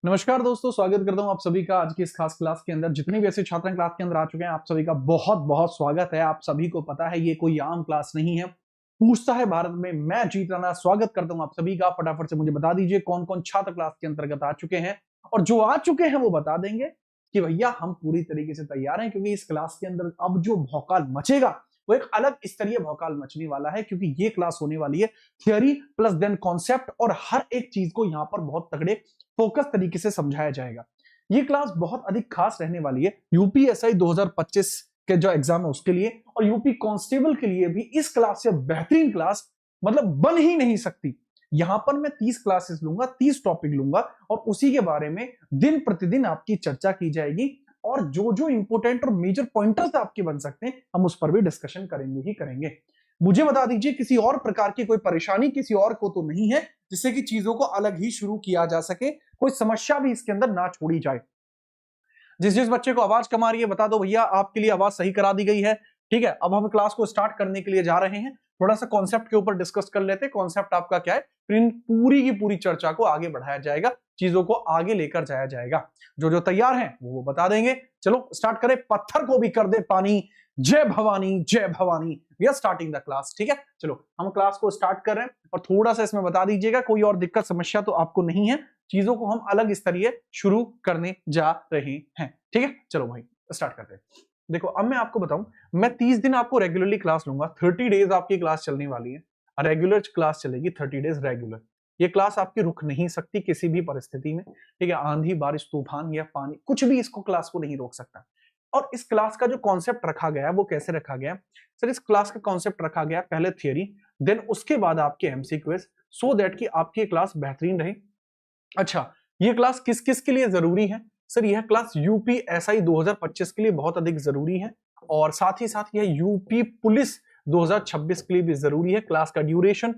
नमस्कार दोस्तों, स्वागत करता हूं आप सभी का आज की इस खास क्लास के अंदर। जितने भी ऐसे छात्र क्लास के अंदर आ चुके हैं, आप सभी का बहुत बहुत स्वागत है। आप सभी को पता है ये कोई आम क्लास नहीं है। पूछता है भारत में, मैं जीत राणा स्वागत करता हूं आप सभी का। फटाफट से मुझे बता दीजिए कौन कौन छात्र क्लास के अंतर्गत आ चुके हैं, और जो आ चुके हैं वो बता देंगे कि भैया हम पूरी तरीके से तैयार हैं, क्योंकि इस क्लास के अंदर अब जो भौकाल मचेगा वो एक अलग स्तरीय भौकाल मचने वाला है। क्योंकि ये क्लास होने वाली है थियोरी प्लस देन कॉन्सेप्ट, और हर एक चीज को यहां पर बहुत तगड़े फोकस तरीके से समझाया जाएगा। ये क्लास बहुत अधिक खास रहने वाली है यूपीएसआई 2025 के जो एग्जाम है उसके लिए, और यूपी कांस्टेबल के लिए भी इस क्लास से बेहतरीन क्लास मतलब बन ही नहीं सकती। यहां पर मैं 30 क्लासेस लूंगा, 30 टॉपिक लूंगा, और उसी के बारे में दिन प्रतिदिन आपकी चर्चा की जाएगी। और जो जो इंपोर्टेंट और मेजर पॉइंटर्स आपके बन सकते हैं, हम उस पर भी डिस्कशन करेंगे ही करेंगे। मुझे बता दीजिए किसी और प्रकार की कोई परेशानी किसी और को तो नहीं है, जिससे कि चीजों को अलग ही शुरू किया जा सके, कोई समस्या भी इसके अंदर ना छोड़ी जाए। जिस जिस बच्चे को आवाज कम आ रही है बता दो भैया, आपके लिए आवाज सही करा दी गई है। ठीक है, अब हम क्लास को स्टार्ट करने के लिए जा रहे हैं। थोड़ा सा कॉन्सेप्ट के ऊपर डिस्कस कर लेते हैं। कॉन्सेप्ट आपका क्या है, फिर इन पूरी की पूरी चर्चा को आगे बढ़ाया जाएगा, चीजों को आगे लेकर जाया जाएगा। जो जो तैयार हैं वो बता देंगे। चलो स्टार्ट करें। पत्थर को भी कर दे पानी, जय भवानी जय Bhavani. We are starting the class. ठीक है, चलो हम क्लास को स्टार्ट कर रहे हैं, और थोड़ा सा इसमें बता दीजिएगा कोई और दिक्कत समस्या तो आपको नहीं है। चीजों को हम अलग स्तरीय शुरू करने जा रहे हैं। ठीक है, चलो भाई स्टार्ट करते हैं। देखो अब मैं आपको बताऊं, मैं 30 दिन आपको रेगुलरली क्लास लूंगा। 30 डेज आपकी क्लास चलने वाली है। रेगुलर क्लास चलेगी 30 डेज रेगुलर। ये क्लास आपकी रुक नहीं सकती किसी भी परिस्थिति में। ठीक है, आंधी बारिश तूफान या पानी कुछ भी इसको क्लास को नहीं रोक सकता। और इस क्लास का जो कॉन्सेप्ट रखा गया है वो कैसे रखा गया है सर? इस क्लास का कॉन्सेप्ट रखा गया पहले थियरी, देन उसके बाद आपके एमसीक्यूज, सो दैट कि आपकी क्लास बेहतरीन रहे। अच्छा, ये क्लास किस किस के लिए जरूरी है सर? यह क्लास यूपीएसआई 2025 के लिए बहुत अधिक जरूरी है, और साथ ही साथ यह यूपी पुलिस 2026 के लिए भी जरूरी है। क्लास का ड्यूरेशन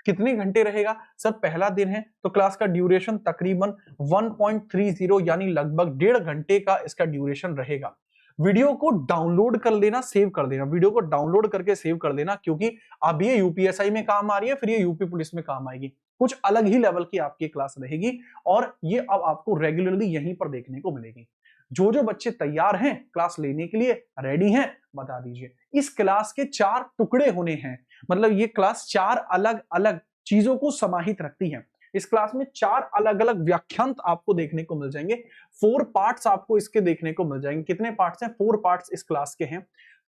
कितने घंटे रहेगा सर? पहला दिन है तो क्लास का ड्यूरेशन तकरीबन 1.30 यानी लगभग 1.5 घंटे का इसका ड्यूरेशन रहेगा। वीडियो को डाउनलोड कर लेना, सेव कर देना, वीडियो को डाउनलोड करके सेव कर देना, क्योंकि अब ये यूपीएसआई में काम आ रही है, फिर ये यूपी पुलिस में काम आएगी। कुछ अलग ही लेवल की आपकी क्लास रहेगी, और ये अब आपको रेगुलरली यहीं पर देखने को मिलेगी। जो जो बच्चे तैयार हैं क्लास लेने के लिए, रेडी हैं, बता दीजिए। इस क्लास के 4 टुकड़े होने हैं, मतलब ये क्लास 4 अलग अलग चीजों को समाहित रखती है। इस क्लास में 4 अलग अलग व्याख्यांत आपको देखने को मिल जाएंगे। 4 पार्ट्स आपको इसके देखने को मिल जाएंगे। कितने पार्ट्स हैं? 4 पार्ट्स इस क्लास के हैं।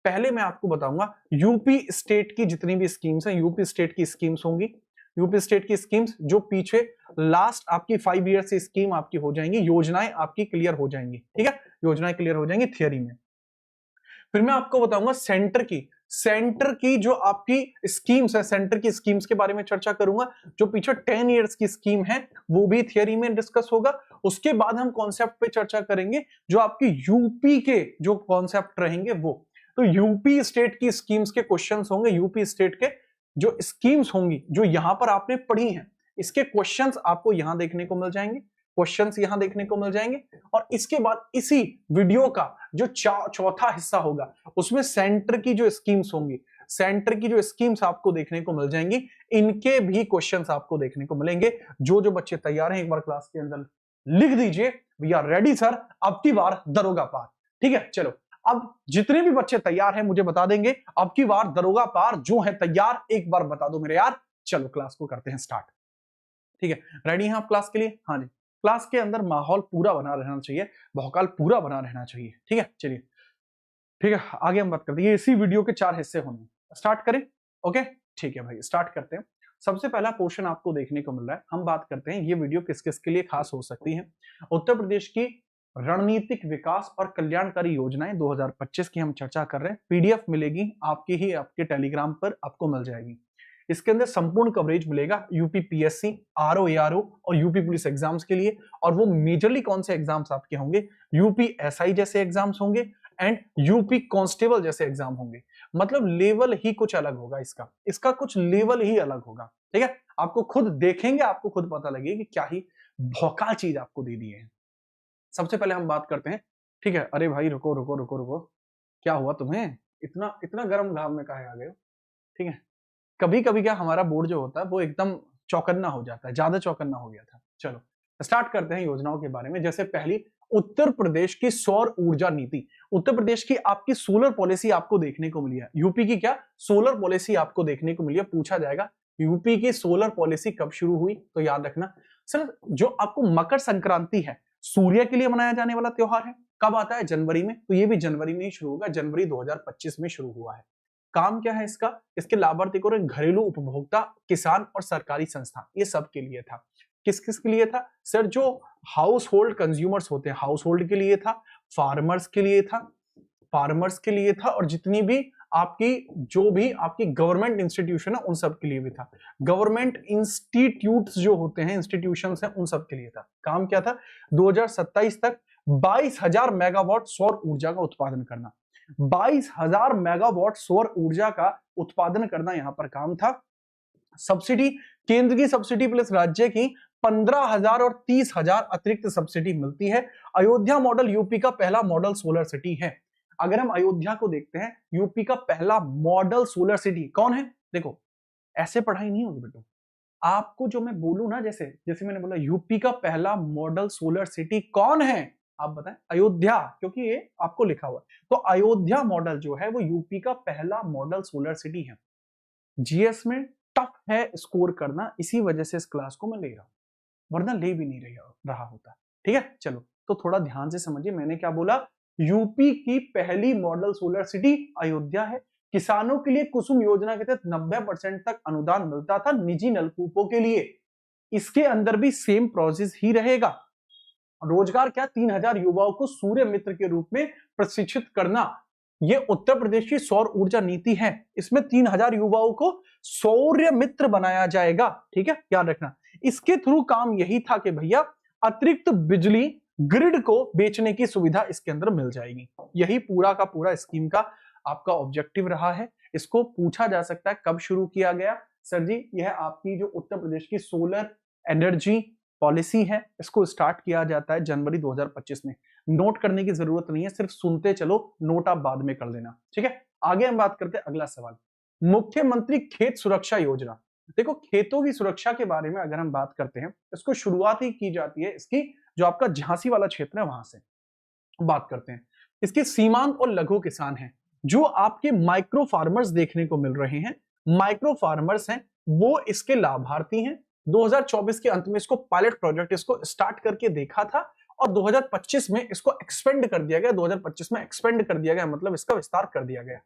पहले मैं आपको बताऊंगा यूपी स्टेट की जितनी भी स्कीम्स हैं, यूपी स्टेट की स्कीम्स होंगी। यूपी स्टेट की स्कीम्स जो पीछे लास्ट आपकी 5 ईयर से स्कीम आपकी हो जाएंगी, योजनाएं आपकी क्लियर हो जाएंगी। ठीक है, योजनाएं क्लियर हो जाएंगी थियरी में। फिर मैं आपको बताऊंगा सेंटर की जो आपकी स्कीम्स है, सेंटर की स्कीम्स के बारे में चर्चा करूंगा। जो पीछे 10 इयर्स की स्कीम है वो भी थियरी में डिस्कस होगा। उसके बाद हम कॉन्सेप्ट पे चर्चा करेंगे, जो आपकी यूपी के जो कॉन्सेप्ट रहेंगे वो। तो यूपी स्टेट की स्कीम्स के क्वेश्चंस होंगे, यूपी स्टेट के जो स्कीम्स होंगी जो यहां पर आपने पढ़ी हैं, इसके क्वेश्चंस आपको यहां देखने को मिल जाएंगे, क्वेश्चंस यहां देखने को मिल जाएंगे। और इसके बाद इसी वीडियो का जो चौथा हिस्सा होगा उसमें सेंटर की जो स्कीम्स होंगी, सेंटर की जो स्कीम्स आपको देखने को मिल जाएंगी, इनके भी क्वेश्चंस आपको देखने को मिलेंगे। जो जो बच्चे तैयार हैं एक बार क्लास के अंदर लिख दीजिए, वी आर रेडी सर, अब की बार दरोगा पार। ठीक है, चलो अब जितने भी बच्चे तैयार हैं मुझे बता देंगे अब की बार दरोगा पार जो है तैयार, एक बार बता दो मेरे यार। चलो क्लास को करते हैं स्टार्ट। ठीक है, रेडी हैं आप क्लास के लिए? हाँ जी। क्लास के अंदर माहौल पूरा बना रहना चाहिए, भौकाल पूरा बना रहना चाहिए। ठीक है, चलिए ठीक है, आगे हम बात करते हैं। ये इसी वीडियो के 4 हिस्से होंगे। स्टार्ट करें? ओके ठीक है भाई, स्टार्ट करते हैं। सबसे पहला पोर्शन आपको देखने को मिल रहा है, हम बात करते हैं ये वीडियो किस किस के लिए खास हो सकती है। उत्तर प्रदेश की रणनीतिक विकास और कल्याणकारी योजनाएं 2025 की हम चर्चा कर रहे हैं। पीडीएफ मिलेगी आपकी ही आपके टेलीग्राम पर आपको मिल जाएगी। इसके अंदर संपूर्ण कवरेज मिलेगा यूपी पीएससी, आरओ एआरओ और यूपी पुलिस एग्जाम्स के लिए। और वो मेजरली कौन से एग्जाम्स आपके होंगे? यूपी एसआई जैसे एग्जाम्स होंगे एंड यूपी कांस्टेबल जैसे एग्जाम होंगे। मतलब लेवल ही कुछ अलग होगा, इसका कुछ लेवल ही अलग होगा। ठीक है, आपको खुद देखेंगे, आपको खुद पता लगेगा कि क्या ही भौकाल चीज आपको दे दी है। सबसे पहले हम बात करते हैं। ठीक है, अरे भाई रुको रुको रुको रुको, क्या हुआ तुम्हें? इतना इतना गर्म घाम में काहे आ गए हो? ठीक है, कभी कभी क्या हमारा बोर्ड जो होता है वो एकदम चौकन्ना हो जाता है, ज्यादा चौकन्ना हो गया था। चलो स्टार्ट करते हैं योजनाओं के बारे में। जैसे पहली, उत्तर प्रदेश की सौर ऊर्जा नीति। उत्तर प्रदेश की आपकी सोलर पॉलिसी आपको देखने को मिली है। यूपी की क्या सोलर पॉलिसी आपको देखने को मिली है। पूछा जाएगा यूपी की सोलर पॉलिसी कब शुरू हुई, तो याद रखना सर जो आपको मकर संक्रांति है सूर्य के लिए मनाया जाने वाला त्योहार है, कब आता है जनवरी में, तो ये भी जनवरी में ही शुरू होगा, जनवरी 2025 में शुरू हुआ है। काम क्या है इसका, इसके लाभार्थी को घरेलू उपभोक्ता, किसान और सरकारी संस्थान, ये सब के लिए था। किस किस के लिए था सर, जो हाउस होल्ड कंज्यूमर्स होते हैं हाउस होल्ड के लिए था, फार्मर्स के लिए था, फार्मर्स के लिए था, और जितनी भी आपकी जो भी आपकी गवर्नमेंट इंस्टीट्यूशन है उन सब के लिए भी था। गवर्नमेंट इंस्टीट्यूट्स जो होते हैं इंस्टीट्यूशंस हैं उन सब के लिए था। काम क्या था 2027 तक 22,000 मेगावाट सौर ऊर्जा का उत्पादन करना। 22,000 मेगावाट सौर ऊर्जा का उत्पादन करना यहां पर काम था। सब्सिडी, केंद्र की सब्सिडी प्लस राज्य की 15,000 और 30,000 अतिरिक्त सब्सिडी मिलती है। अयोध्या मॉडल यूपी का पहला मॉडल सोलर सिटी है। अगर हम अयोध्या को देखते हैं, यूपी का पहला मॉडल सोलर सिटी कौन है, देखो ऐसे पढ़ाई नहीं होगी बेटो, आपको जो मैं बोलूं ना, जैसे जैसे मैंने बोला यूपी का पहला मॉडल सोलर सिटी कौन है, आप बताएं, अयोध्या, क्योंकि ये आपको लिखा हुआ है। तो अयोध्या मॉडल जो है वो यूपी का पहला मॉडल सोलर सिटी है। जीएस में टफ है स्कोर करना, इसी वजह से इस क्लास को मैं ले रहा हूं, वरना ले भी नहीं रहा होता। ठीक है, चलो तो थोड़ा ध्यान से समझिए मैंने क्या बोला। यूपी की पहली मॉडल सोलर सिटी अयोध्या है। किसानों के लिए कुसुम योजना के तहत 90% तक अनुदान मिलता था निजी नलकूपों के लिए। इसके अंदर भी सेम प्रोसेस ही रहेगा। रोजगार क्या, 3,000 युवाओं को सूर्य मित्र के रूप में प्रशिक्षित करना, ये उत्तर प्रदेश की सौर ऊर्जा नीति है। इसमें 3,000 युवाओं को सौर्य मित्र बनाया जाएगा। ठीक है, याद रखना। इसके थ्रू काम यही था कि भैया अतिरिक्त बिजली ग्रिड को बेचने की सुविधा इसके अंदर मिल जाएगी। यही पूरा का पूरा स्कीम का आपका ऑब्जेक्टिव रहा है। इसको पूछा जा सकता है कब शुरू किया गया, सर जी यह आपकी जो उत्तर प्रदेश की सोलर एनर्जी पॉलिसी है इसको स्टार्ट किया जाता है जनवरी 2025 में। नोट करने की जरूरत नहीं है, सिर्फ सुनते चलो, नोट आप बाद में कर लेना। ठीक है, आगे हम बात करते हैं अगला सवाल, मुख्यमंत्री खेत सुरक्षा योजना। देखो खेतों की सुरक्षा के बारे में अगर हम बात करते हैं, इसको शुरुआत ही की जाती है इसकी जो आपका झांसी वाला क्षेत्र है वहां से बात करते हैं। इसके सीमांत और लघु किसान हैं, जो आपके माइक्रो फार्मर्स देखने को मिल रहे हैं, माइक्रो फार्मर्स हैं वो इसके लाभार्थी हैं। 2024 के अंत में इसको पायलट प्रोजेक्ट इसको स्टार्ट करके देखा था और 2025 में इसको एक्सपेंड कर दिया गया। 2025 में एक्सपेंड कर दिया गया मतलब इसका विस्तार कर दिया गया।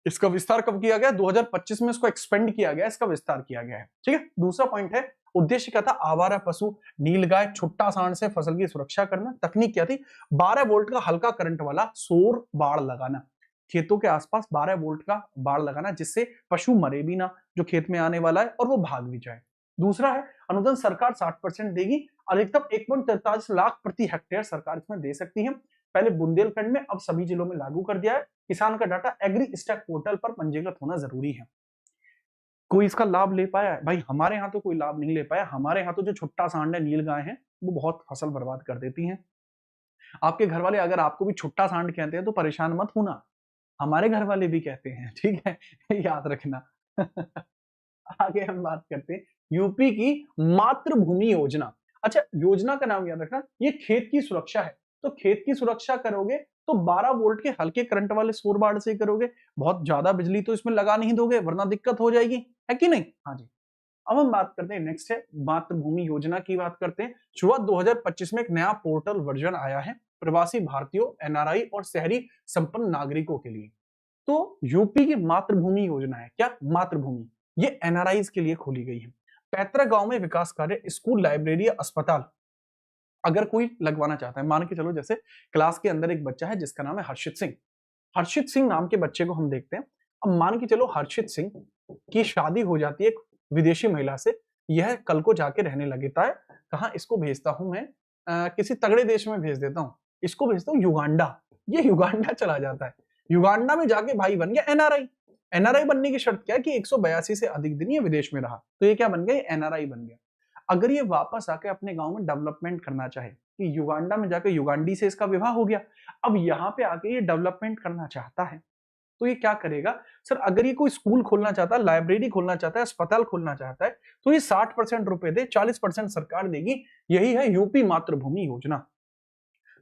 इसका विस्तार कब किया गया, 2025 में इसको एक्सपेंड किया गया, इसका विस्तार किया गया है। ठीक है, दूसरा पॉइंट है उद्देश्य क्या था, आवारा पशु, नीलगाय, छुट्टा सांड से फसल की सुरक्षा करना। तकनीक क्या थी, 12 वोल्ट का हल्का करंट वाला सौर बाड़ लगाना, खेतों के आसपास 12 वोल्ट का बाड़ लगाना जिससे पशु मरे भी ना जो खेत में आने वाला है और वो भाग भी जाए। दूसरा है अनुदान सरकार 60% देगी, अधिकतम 1.43 लाख प्रति हेक्टेयर सरकार इसमें दे सकती है। पहले बुंदेलखंड में, अब सभी जिलों में लागू कर दिया है। किसान का डाटा एग्री स्टैक पोर्टल पर पंजीकृत होना जरूरी है। कोई इसका लाभ ले पाया है भाई, हमारे यहाँ तो कोई लाभ नहीं ले पाया। हमारे यहाँ तो जो छुट्टा सांड है, नीलगाय है, वो बहुत फसल बर्बाद कर देती हैं। आपके घर वाले अगर आपको भी छुट्टा सांड कहते हैं तो परेशान मत होना, हमारे घर वाले भी कहते हैं। ठीक है याद रखना आगे हम बात करते हैं यूपी की मातृभूमि योजना। अच्छा, योजना का नाम याद रखना, ये खेत की सुरक्षा है। तो खेत की सुरक्षा करोगे तो 12 वोल्ट के हल्के करंट वाले सौर बाड़ से करोगे, बहुत ज्यादा बिजली तो इसमें लगा नहीं दोगे वरना दिक्कत हो जाएगी, है कि नहीं। हाँ जी, अब हम बात करते हैं नेक्स्ट है मातृभूमि योजना की बात करते हैं। शुरुआत 2025 में एक नया पोर्टल वर्जन आया है प्रवासी भारतीयों, एनआरआई और शहरी संपन्न नागरिकों के लिए। तो यूपी की मातृभूमि योजना है, क्या मातृभूमि, ये एनआरआईज के लिए खोली गई है। पैतृक गांव में विकास कार्य, स्कूल, लाइब्रेरी, अस्पताल अगर कोई लगवाना चाहता है, मान के चलो जैसे क्लास के अंदर एक बच्चा है जिसका नाम है हर्षित सिंह, हर्षित सिंह नाम के बच्चे को हम देखते हैं। अब मान के चलो हर्षित सिंह की शादी हो जाती है एक विदेशी महिला से, यह कल को जाके रहने लगता है, कहाँ इसको भेजता हूं मैं, किसी तगड़े देश में भेज देता हूँ, इसको भेजता हूँ युगांडा। ये युगांडा चला जाता है, युगांडा में जाके भाई बन गया एनआरआई। एनआरआई बनने की शर्त क्या है कि 182 से अधिक दिन ये विदेश में रहा, तो ये क्या बन गया, एनआरआई बन गया। अगर ये वापस आके अपने गांव में डेवलपमेंट करना चाहे, कि युगांडा में जाके युगांडी से इसका विवाह हो गया, अब यहाँ पे आके ये डेवलपमेंट करना चाहता है, तो ये क्या करेगा सर, अगर ये कोई स्कूल खोलना चाहता है, लाइब्रेरी खोलना चाहता है, अस्पताल खोलना चाहता है, तो ये 60% रुपए दे, 40% सरकार देगी। यही है यूपी मातृभूमि योजना।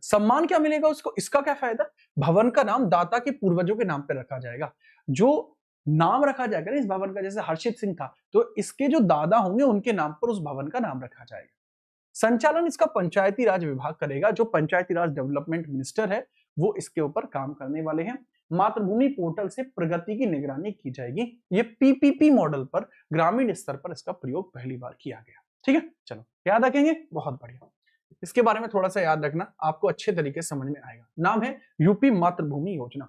सम्मान क्या मिलेगा उसको, इसका क्या फायदा, भवन का नाम दाता के पूर्वजों के नाम पे रखा जाएगा। जो नाम रखा जाएगा ना इस भवन का, जैसे हर्षित सिंह था, तो इसके जो दादा होंगे उनके नाम पर उस भवन का नाम रखा जाएगा। संचालन इसका पंचायती राज विभाग करेगा, जो पंचायती राज डेवलपमेंट मिनिस्टर है वो इसके ऊपर काम करने वाले हैं। मातृभूमि पोर्टल से प्रगति की निगरानी की जाएगी। ये पीपीपी मॉडल पर ग्रामीण स्तर पर इसका प्रयोग पहली बार किया गया। ठीक है, चलो याद रखेंगे, बहुत बढ़िया। इसके बारे में थोड़ा सा याद रखना, आपको अच्छे तरीके से समझ में आएगा। नाम है यूपी मातृभूमि योजना।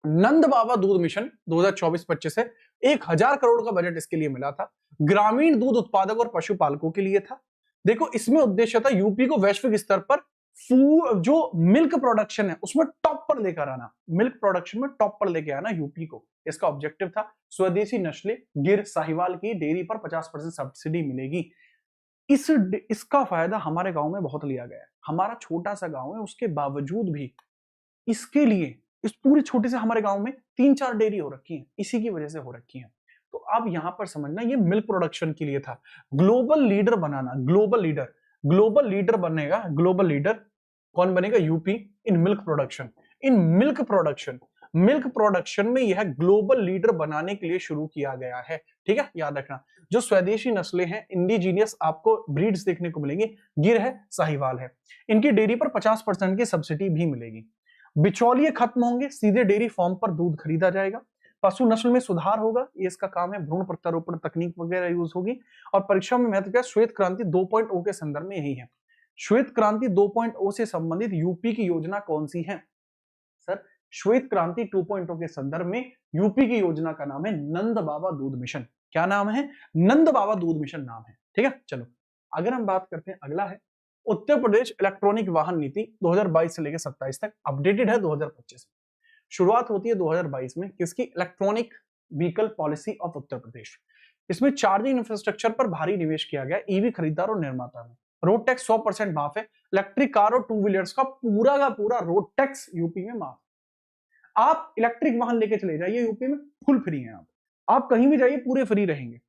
नंद बाबा दूध मिशन 2024-25 है। 1000 करोड़ का बजट इसके लिए मिला था। ग्रामीण दूध उत्पादक और पशुपालकों के लिए था। देखो, इसमें उद्देश्य था यूपी को वैश्विक स्तर पर जो मिल्क प्रोडक्शन है उसमें टॉप पर लेकर आना, मिल्क प्रोडक्शन में टॉप पर लेके आना यूपी को। इसका ऑब्जेक्टिव था स्वदेशी नस्लें गिर साहिवाल की डेयरी पर 50% सब्सिडी मिलेगी। इसका फायदा हमारे गांव में बहुत लिया गया है। हमारा छोटा सा गांव है, उसके बावजूद भी इसके लिए इस पूरे छोटे से हमारे गांव में 3-4 डेयरी हो रखी है, इसी की वजह से हो रखी है। तो अब यहां पर समझना, ये मिल्क प्रोडक्शन के लिए था। ग्लोबल लीडर बनाना, ग्लोबल लीडर बनेगा। ग्लोबल लीडर कौन बनेगा, UP, in milk production. Milk production में यह ग्लोबल लीडर बनाने के लिए शुरू किया गया है। ठीक है, याद रखना। जो स्वदेशी नस्लें हैं, इंडिजीनियस आपको ब्रीड्स देखने को मिलेंगी, गिर है, साहिवाल है, इनकी डेयरी पर 50% की सब्सिडी भी मिलेगी। बिचौलिए खत्म होंगे, सीधे डेयरी फार्म पर दूध खरीदा जाएगा। पशु नस्ल में सुधार होगा, ये इसका काम है। भ्रूण प्रत्यारोपण तकनीक वगैरह यूज होगी। और परीक्षा में महत्व क्या, श्वेत क्रांति 2.0 के संदर्भ में यही है। श्वेत क्रांति 2.0 से संबंधित यूपी की योजना कौन सी है सर? श्वेत क्रांति 2.0 के संदर्भ में यूपी की योजना का नाम है नंद बाबा दूध मिशन। क्या नाम है, नंद बाबा दूध मिशन नाम है। ठीक है, चलो अगर हम बात करते हैं, अगला है उत्तर प्रदेश इलेक्ट्रॉनिक वाहन नीति 2022 से लेकर 27 तक, अपडेटेड है 2025 में। शुरुआत होती है 2022 में किसकी, electronic vehicle policy of Uttar प्रदेश। इसमें चार्जिंग इंफ्रास्ट्रक्चर पर भारी निवेश किया गया, ईवी खरीदार और निर्माता में। रोड टैक्स 100% माफ है। इलेक्ट्रिक कार और टू व्हीलर्स का पूरा रोड टैक्स यूपी में माफ। आप इलेक्ट्रिक वाहन लेके चले जाइए, यूपी में फुल फ्री है। आप कहीं भी जाइए पूरे फ्री रहेंगे।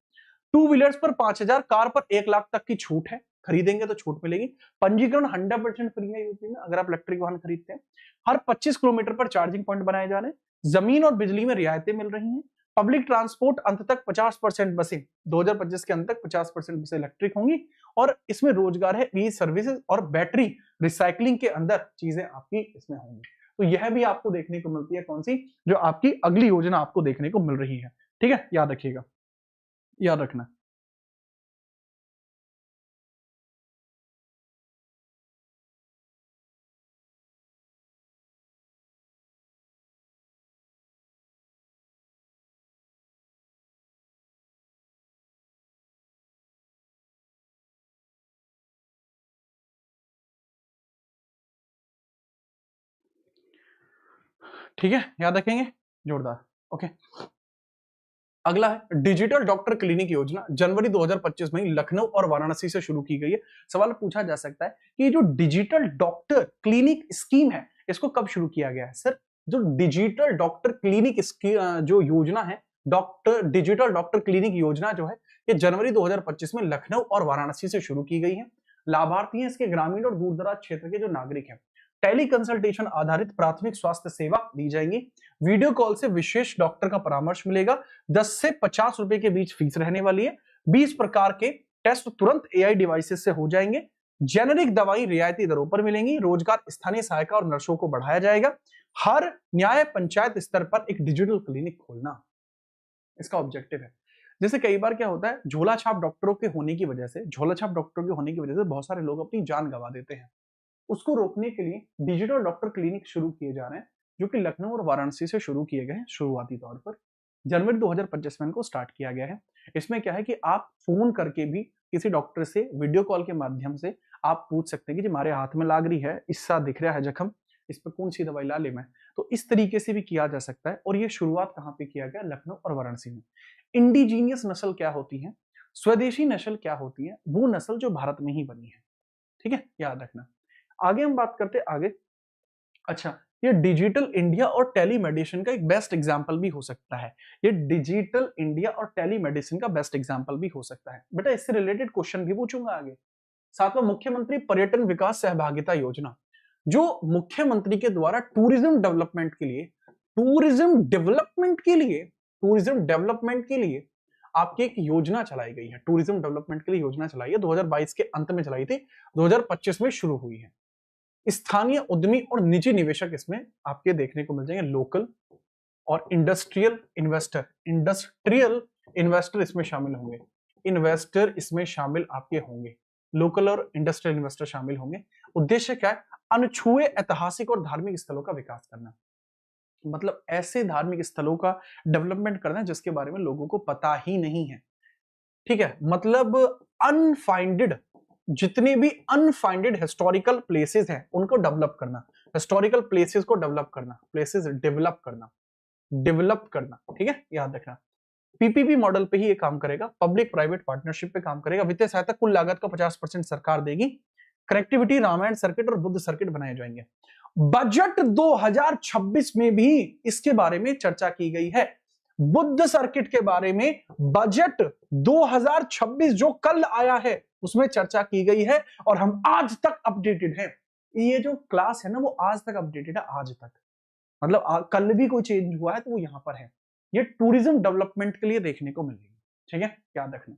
टू व्हीलर्स पर 5000, कार पर 1 लाख तक की छूट है, खरीदेंगे तो छूट मिलेगी। पंजीकरण 100% फ्री है यूपी में अगर आप इलेक्ट्रिक वाहन खरीदते हैं। हर 25 किलोमीटर पर चार्जिंग पॉइंट बनाए जा रहे हैं। जमीन और बिजली में रियायतें मिल रही हैं। पब्लिक ट्रांसपोर्ट अंत तक 50% बसें 2025 के अंत तक 50% बसें इलेक्ट्रिक होंगी। और इसमें रोजगार है, ई सर्विसेज और बैटरी रिसाइकलिंग के अंदर चीजें आपकी इसमें होंगी। तो यह भी आपको देखने को मिलती है, कौन सी, जो आपकी अगली योजना आपको देखने को मिल रही है। ठीक है, याद रखिएगा, याद रखना। ठीक है, याद रखेंगे, जोरदार। ओके, अगला है डिजिटल डॉक्टर क्लिनिक योजना। जनवरी 2025 में लखनऊ और वाराणसी से शुरू की गई है। सवाल पूछा जा सकता है कि जो डिजिटल डॉक्टर क्लिनिक स्कीम है, इसको कब शुरू किया गया है सर? जो डिजिटल डॉक्टर क्लिनिक जो योजना है, डिजिटल डॉक्टर क्लिनिक योजना जो है, ये जनवरी 2025 में लखनऊ और वाराणसी से शुरू की गई है। लाभार्थी हैं इसके ग्रामीण और दूरदराज क्षेत्र के जो नागरिक हैं। टेली कंसल्टेशन आधारित प्राथमिक स्वास्थ्य सेवा दी जाएगी। वीडियो कॉल से विशेष डॉक्टर का परामर्श मिलेगा। 10 से 50 रुपए के बीच फीस रहने वाली है। 20 प्रकार के टेस्ट तुरंत एआई डिवाइसेस से हो जाएंगे। जेनेरिक दवाई रियायती दरों पर मिलेंगी। रोजगार स्थानीय सहायिका और नर्सों को बढ़ाया जाएगा। हर न्याय पंचायत स्तर पर एक डिजिटल क्लिनिक खोलना इसका ऑब्जेक्टिव है। जैसे कई बार क्या होता है, झोला छाप डॉक्टरों के होने की वजह से बहुत सारे लोग अपनी जान गंवा देते हैं। उसको रोकने के लिए डिजिटल डॉक्टर क्लिनिक शुरू किए जा रहे हैं, जो कि लखनऊ और वाराणसी से शुरू किए गए हैं शुरुआती तौर पर। जनवरी 2025 में इनको स्टार्ट किया गया है। इसमें क्या है कि आप फोन करके भी किसी डॉक्टर से वीडियो कॉल के माध्यम से आप पूछ सकते हैं कि हमारे हाथ में लाग रही है, इससा दिख रहा है जख्म, इस पर कौन सी दवाई ला ले मैं। तो इस तरीके से भी किया जा सकता है। और ये शुरुआत कहाँ पे किया गया, लखनऊ और वाराणसी में। इंडिजीनियस नस्ल क्या होती है, स्वदेशी नस्ल क्या होती है, वो नस्ल जो भारत में ही बनी है। ठीक है, याद रखना। आगे हम बात करते आगे। अच्छा, ये डिजिटल इंडिया और टेलीमेडिसिन का एक बेस्ट एग्जांपल भी हो सकता है। ये डिजिटल इंडिया और टेलीमेडिसिन का बेस्ट एग्जांपल भी हो सकता है। बेटा इससे रिलेटेड क्वेश्चन भी पूछूंगा आगे। सातवां, मुख्यमंत्री पर्यटन विकास सहभागिता योजना, जो मुख्यमंत्री के द्वारा टूरिज्म डेवलपमेंट के लिए टूरिज्म डेवलपमेंट के लिए आपकी एक योजना चलाई गई है। टूरिज्म डेवलपमेंट के लिए योजना चलाई है, 2022 के अंत में चलाई थी, 2025 में शुरू हुई है। स्थानीय उद्यमी और निजी निवेशक इसमें आपके देखने को मिल जाएंगे। लोकल और इंडस्ट्रियल इन्वेस्टर इसमें शामिल होंगे। इन्वेस्टर इसमें शामिल आपके होंगे, लोकल और इंडस्ट्रियल इन्वेस्टर शामिल होंगे। उद्देश्य क्या है? अनछुए ऐतिहासिक और धार्मिक स्थलों का विकास करना, मतलब ऐसे धार्मिक स्थलों का डेवलपमेंट करना जिसके बारे में लोगों को पता ही नहीं है। ठीक है, मतलब अनफाइंडेड, जितने भी अनफाइंडेड हिस्टोरिकल प्लेसेस हैं उनको डेवलप करना, हिस्टोरिकल प्लेसेस को डेवलप करना, प्लेसेस डेवलप करना। ठीक है, याद रखना। पीपीपी मॉडल पे ही ये काम करेगा, पब्लिक प्राइवेट पार्टनरशिप पे काम करेगा। वित्तीय सहायता कुल लागत का 50% सरकार देगी। कनेक्टिविटी रामायण सर्किट और बुद्ध सर्किट बनाए जाएंगे। बजट 2026 में भी इसके बारे में चर्चा की गई है। बुद्ध सर्किट के बारे में बजट 2026 जो कल आया है उसमें चर्चा की गई है और हम आज तक अपडेटेड हैं। ये जो क्लास है ना वो आज तक अपडेटेड है, आज तक, मतलब कल भी कोई चेंज हुआ है तो वो यहां पर है। ये टूरिज्म डेवलपमेंट के लिए देखने को मिलेगी। ठीक है, याद रखना।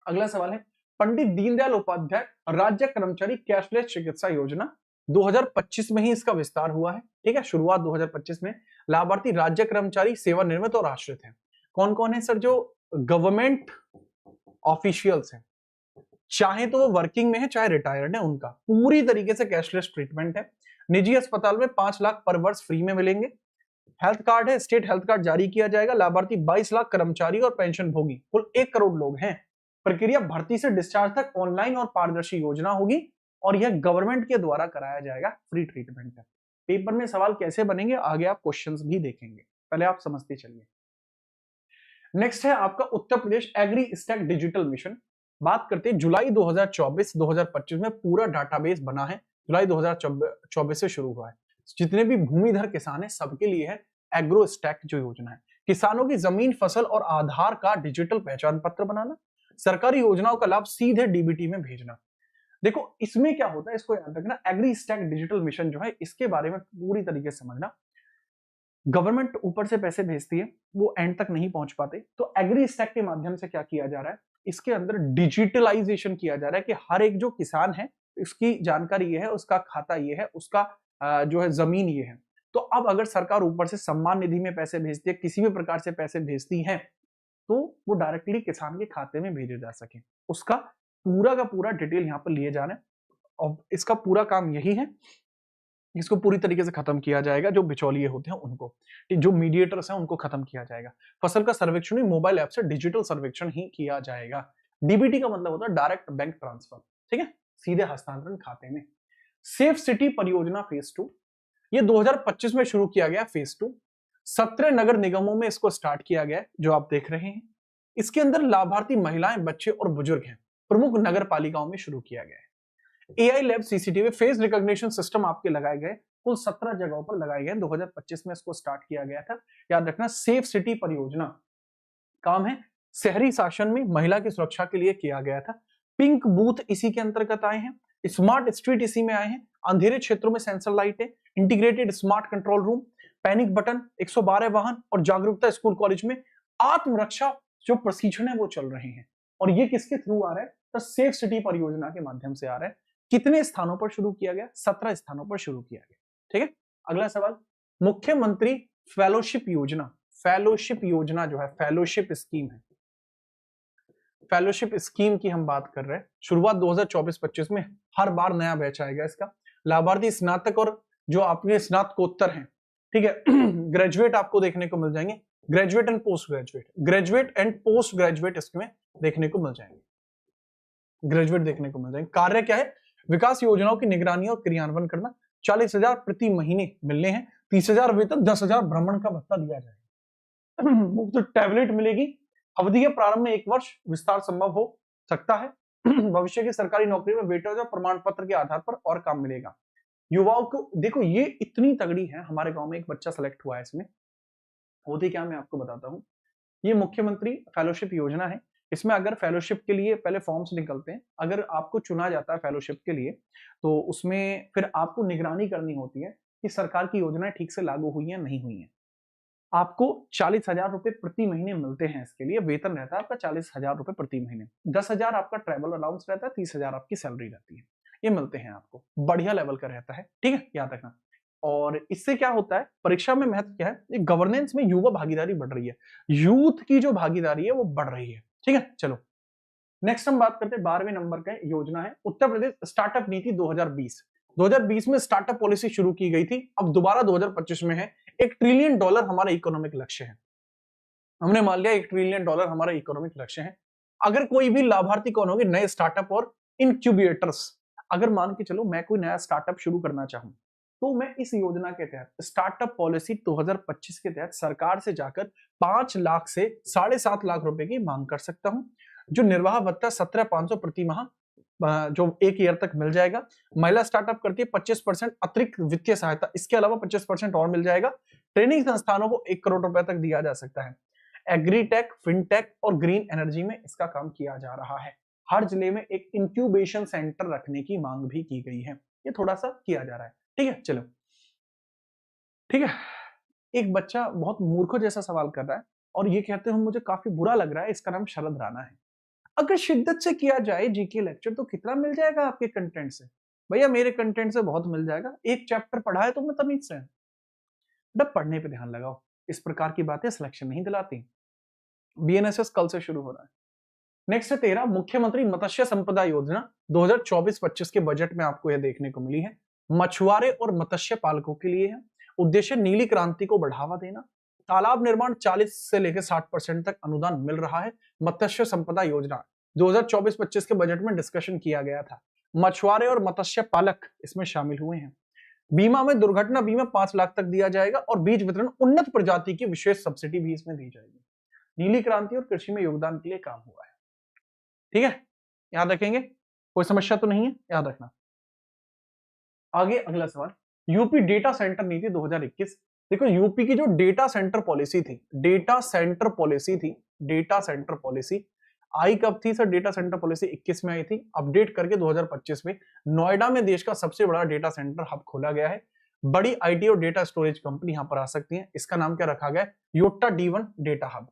अगला सवाल है, पंडित दीनदयाल उपाध्याय राज्य कर्मचारी कैशलेस चिकित्सा योजना, 2025 में ही इसका विस्तार हुआ है। ठीक है, शुरुआत 2025 में। लाभार्थी राज्य कर्मचारी सेवानिवृत्त और आश्रित हैं। कौन कौन है सर? जो गवर्नमेंट ऑफिशियल्स हैं, चाहे तो वो वर्किंग में है चाहे रिटायर्ड है, उनका पूरी तरीके से कैशलेस ट्रीटमेंट है। निजी अस्पताल में 5 लाख पर वर्ष फ्री में मिलेंगे। हेल्थ कार्ड है, स्टेट हेल्थ कार्ड जारी किया जाएगा। लाभार्थी 22 लाख कर्मचारी और पेंशन भोगी, कुल 1 करोड़ लोग हैं। प्रक्रिया भर्ती से डिस्चार्ज तक ऑनलाइन और पारदर्शी योजना होगी और यह गवर्नमेंट के द्वारा कराया जाएगा, फ्री ट्रीटमेंट है। पेपर में सवाल कैसे बनेंगे आगे आप क्वेश्चंस भी देखेंगे, पहले आप समझते चलिए। नेक्स्ट है आपका Uttar Pradesh agri stack digital mission. बात करते हैं जुलाई 2024-2025 में पूरा डाटाबेस बना है, जुलाई 2024 से शुरू हुआ है। जितने भी भूमिधर किसान है सबके लिए है एग्रो स्टैक जो योजना है। किसानों की जमीन, फसल और आधार का डिजिटल पहचान पत्र बनाना, सरकारी योजनाओं का लाभ सीधे डीबीटी में भेजना। देखो इसमें क्या होता है, इसको याद रखना। एग्री स्टैक डिजिटल मिशन जो है इसके बारे में पूरी तरीके से समझना। गवर्नमेंट ऊपर से पैसे भेजती है, वो एंड तक नहीं पहुंच पाते, तो एग्री स्टैक के माध्यम से क्या किया जा रहा है, इसके अंदर डिजिटलाइजेशन किया जा रहा है कि हर एक जो किसान है उसकी जानकारी ये है, उसका खाता ये है, उसका जो है जमीन ये है। तो अब अगर सरकार ऊपर से सम्मान निधि में पैसे भेजती है, किसी भी प्रकार से पैसे भेजती है, तो वो डायरेक्टली किसान के खाते में भेजे जा सके, उसका पूरा का पूरा डिटेल यहाँ पर लिए जाना है। और इसका पूरा काम यही है, इसको पूरी तरीके से खत्म किया जाएगा। जो बिचौलिए होते हैं उनको, जो मीडिएटर्स हैं उनको खत्म किया जाएगा। फसल का सर्वेक्षण ही मोबाइल ऐप से डिजिटल सर्वेक्षण ही किया जाएगा। डीबीटी का मतलब होता है डायरेक्ट बैंक ट्रांसफर, ठीक है, सीधे हस्तांतरण खाते में। सेफ सिटी परियोजना फेज 2, ये 2025 में शुरू किया गया फेज 2। 17 नगर निगमों में इसको स्टार्ट किया गया, जो आप देख रहे हैं। इसके अंदर लाभार्थी महिलाएं, बच्चे और बुजुर्ग हैं। प्रमुख नगर पालिकाओं में शुरू किया गया है। AI lab CCTV face recognition system आपके लगाए गए, कुल 17 जगहों पर लगाए गए। 2025 में इसको स्टार्ट किया गया था। याद रखना, सेफ सिटी परियोजना काम है शहरी शासन में महिला की सुरक्षा के लिए किया गया था। पिंक बूथ इसी के अंतर्गत आए हैं, स्मार्ट स्ट्रीट इसी में आए हैं। अंधेरे क्षेत्रों में सेंसर लाइटें, integrated smart control room, panic button, 112 वाहन और जागरूकता स्कूल कॉलेज में आत्मरक्षा जो प्रशिक्षण है वो चल रहे हैं। और ये किसके थ्रू आ रहा है, तो सेफ सिटी परियोजना के माध्यम से आ रहा है। कितने स्थानों पर शुरू किया गया, 17 स्थानों पर शुरू किया गया। ठीक है, अगला सवाल, मुख्यमंत्री फेलोशिप योजना। फेलोशिप योजना जो है, फेलोशिप स्कीम है, फेलोशिप स्कीम की हम बात कर रहे हैं। शुरुआत 2024-25 में, हर बार नया बैच आएगा इसका। लाभार्थी स्नातक और जो आपके स्नातकोत्तर हैं, ठीक है, ग्रेजुएट आपको देखने को मिल जाएंगे। ग्रेजुएट एंड पोस्ट ग्रेजुएट इसमें देखने को मिल जाएंगे, ग्रेजुएट देखने को मिल जाएंगे। कार्य क्या है, विकास योजनाओं की निगरानी और क्रियान्वयन करना। 40,000 प्रति महीने मिलने हैं। 30,000 वेतन, 10,000 भ्रमण का भत्ता दिया जाएगा। मुफ्त टैबलेट मिलेगी। अवधि के प्रारंभ में 1 वर्ष, विस्तार संभव हो सकता है। भविष्य की सरकारी नौकरी में वेटेज और प्रमाण पत्र के आधार पर और काम मिलेगा। युवाओं को देखो, ये इतनी तगड़ी है। हमारे गांव में एक बच्चा सेलेक्ट हुआ है इसमें। होती क्या, मैं आपको बताता हूँ। ये मुख्यमंत्री फेलोशिप योजना है। इसमें अगर फेलोशिप के लिए पहले फॉर्म्स निकलते हैं, अगर आपको चुना जाता है फेलोशिप के लिए, तो उसमें फिर आपको निगरानी करनी होती है कि सरकार की योजनाएं ठीक से लागू हुई हैं नहीं हुई हैं। आपको 40,000 रुपए प्रति महीने मिलते हैं। इसके लिए वेतन रहता है आपका 40,000 रुपए प्रति महीने। 10,000 आपका ट्रैवल अलाउंस रहता है, 30,000 आपकी सैलरी रहती है। ये मिलते हैं आपको, बढ़िया लेवल का रहता है, ठीक है, याद रखना। और इससे क्या होता है, परीक्षा में महत्व क्या है, गवर्नेंस में युवा भागीदारी बढ़ रही है, यूथ की जो भागीदारी है वो बढ़ रही है, ठीक है। चलो नेक्स्ट हम बात करते हैं 12वें नंबर का योजना है उत्तर प्रदेश स्टार्टअप नीति 2020। 2020 में स्टार्टअप पॉलिसी शुरू की गई थी, अब दोबारा 2025 में है। $1 ट्रिलियन हमारा इकोनॉमिक लक्ष्य है। हमने मान लिया $1 ट्रिलियन हमारा इकोनॉमिक लक्ष्य है। अगर कोई भी लाभार्थी कौन होंगे, नए स्टार्टअप और इंक्यूबेटर्स। अगर मान के चलो मैं कोई नया स्टार्टअप शुरू करना चाहूं, तो मैं इस योजना के तहत स्टार्टअप पॉलिसी 2025 के तहत सरकार से जाकर 5 लाख से 7.5 लाख रुपए की मांग कर सकता हूं। जो निर्वाह भत्ता 17,500 प्रति माह जो 1 ईयर तक मिल जाएगा। महिला स्टार्टअप करती है 25% अतिरिक्त वित्तीय सहायता, इसके अलावा 25% और मिल जाएगा। ट्रेनिंग संस्थानों को 1 करोड़ रुपए तक दिया जा सकता है। एग्रीटेक, फिनटेक और ग्रीन एनर्जी में इसका काम किया जा रहा है। हर जिले में एक इंक्यूबेशन सेंटर रखने की मांग भी की गई है। ये थोड़ा सा किया जा रहा है, ठीक है। चलो ठीक है, एक बच्चा बहुत मूर्खों जैसा सवाल कर रहा है और ये कहते हुए मुझे काफी बुरा लग रहा है। इसका नाम शरद राणा है। अगर शिद्दत से किया जाए जीके लेक्चर तो कितना मिल जाएगा आपके कंटेंट से? भैया मेरे कंटेंट से बहुत मिल जाएगा। एक चैप्टर पढ़ा है तुमने तमीज से, जब पढ़ने पे ध्यान लगाओ। इस प्रकार की बातें सिलेक्शन नहीं दिलाती। बीएनएसएस कल से शुरू हो रहा है। नेक्स्ट है 13 मुख्यमंत्री मत्स्य संपदा योजना 2024-25 के बजट में आपको यह देखने को मिली है। मछुआरे और मत्स्य पालकों के लिए है। उद्देश्य नीली क्रांति को बढ़ावा देना। तालाब निर्माण 40 से लेकर 60% तक अनुदान मिल रहा है। मत्स्य संपदा योजना 2024-25 के बजट में डिस्कशन किया गया था। मछुआरे और मत्स्य पालक इसमें शामिल हुए हैं। बीमा में दुर्घटना बीमा 5 लाख तक दिया जाएगा और बीज वितरण उन्नत प्रजाति की विशेष सब्सिडी भी इसमें दी जाएगी। नीली क्रांति और कृषि में योगदान के लिए काम हुआ है, ठीक है, याद रखेंगे। कोई समस्या तो नहीं है, याद रखना। आगे अगला सवाल, यूपी डेटा सेंटर नीति 2021। देखो यूपी की जो डेटा सेंटर पॉलिसी थी, डेटा सेंटर पॉलिसी आई कब थी सर? डेटा सेंटर पॉलिसी 21 में आई थी, अपडेट करके 2025 में नोएडा में देश का सबसे बड़ा डेटा सेंटर हब खोला गया है। बड़ी आईटी और डेटा स्टोरेज कंपनी यहां पर आ सकती है। इसका नाम क्या रखा गया है? Yotta D1 data hub.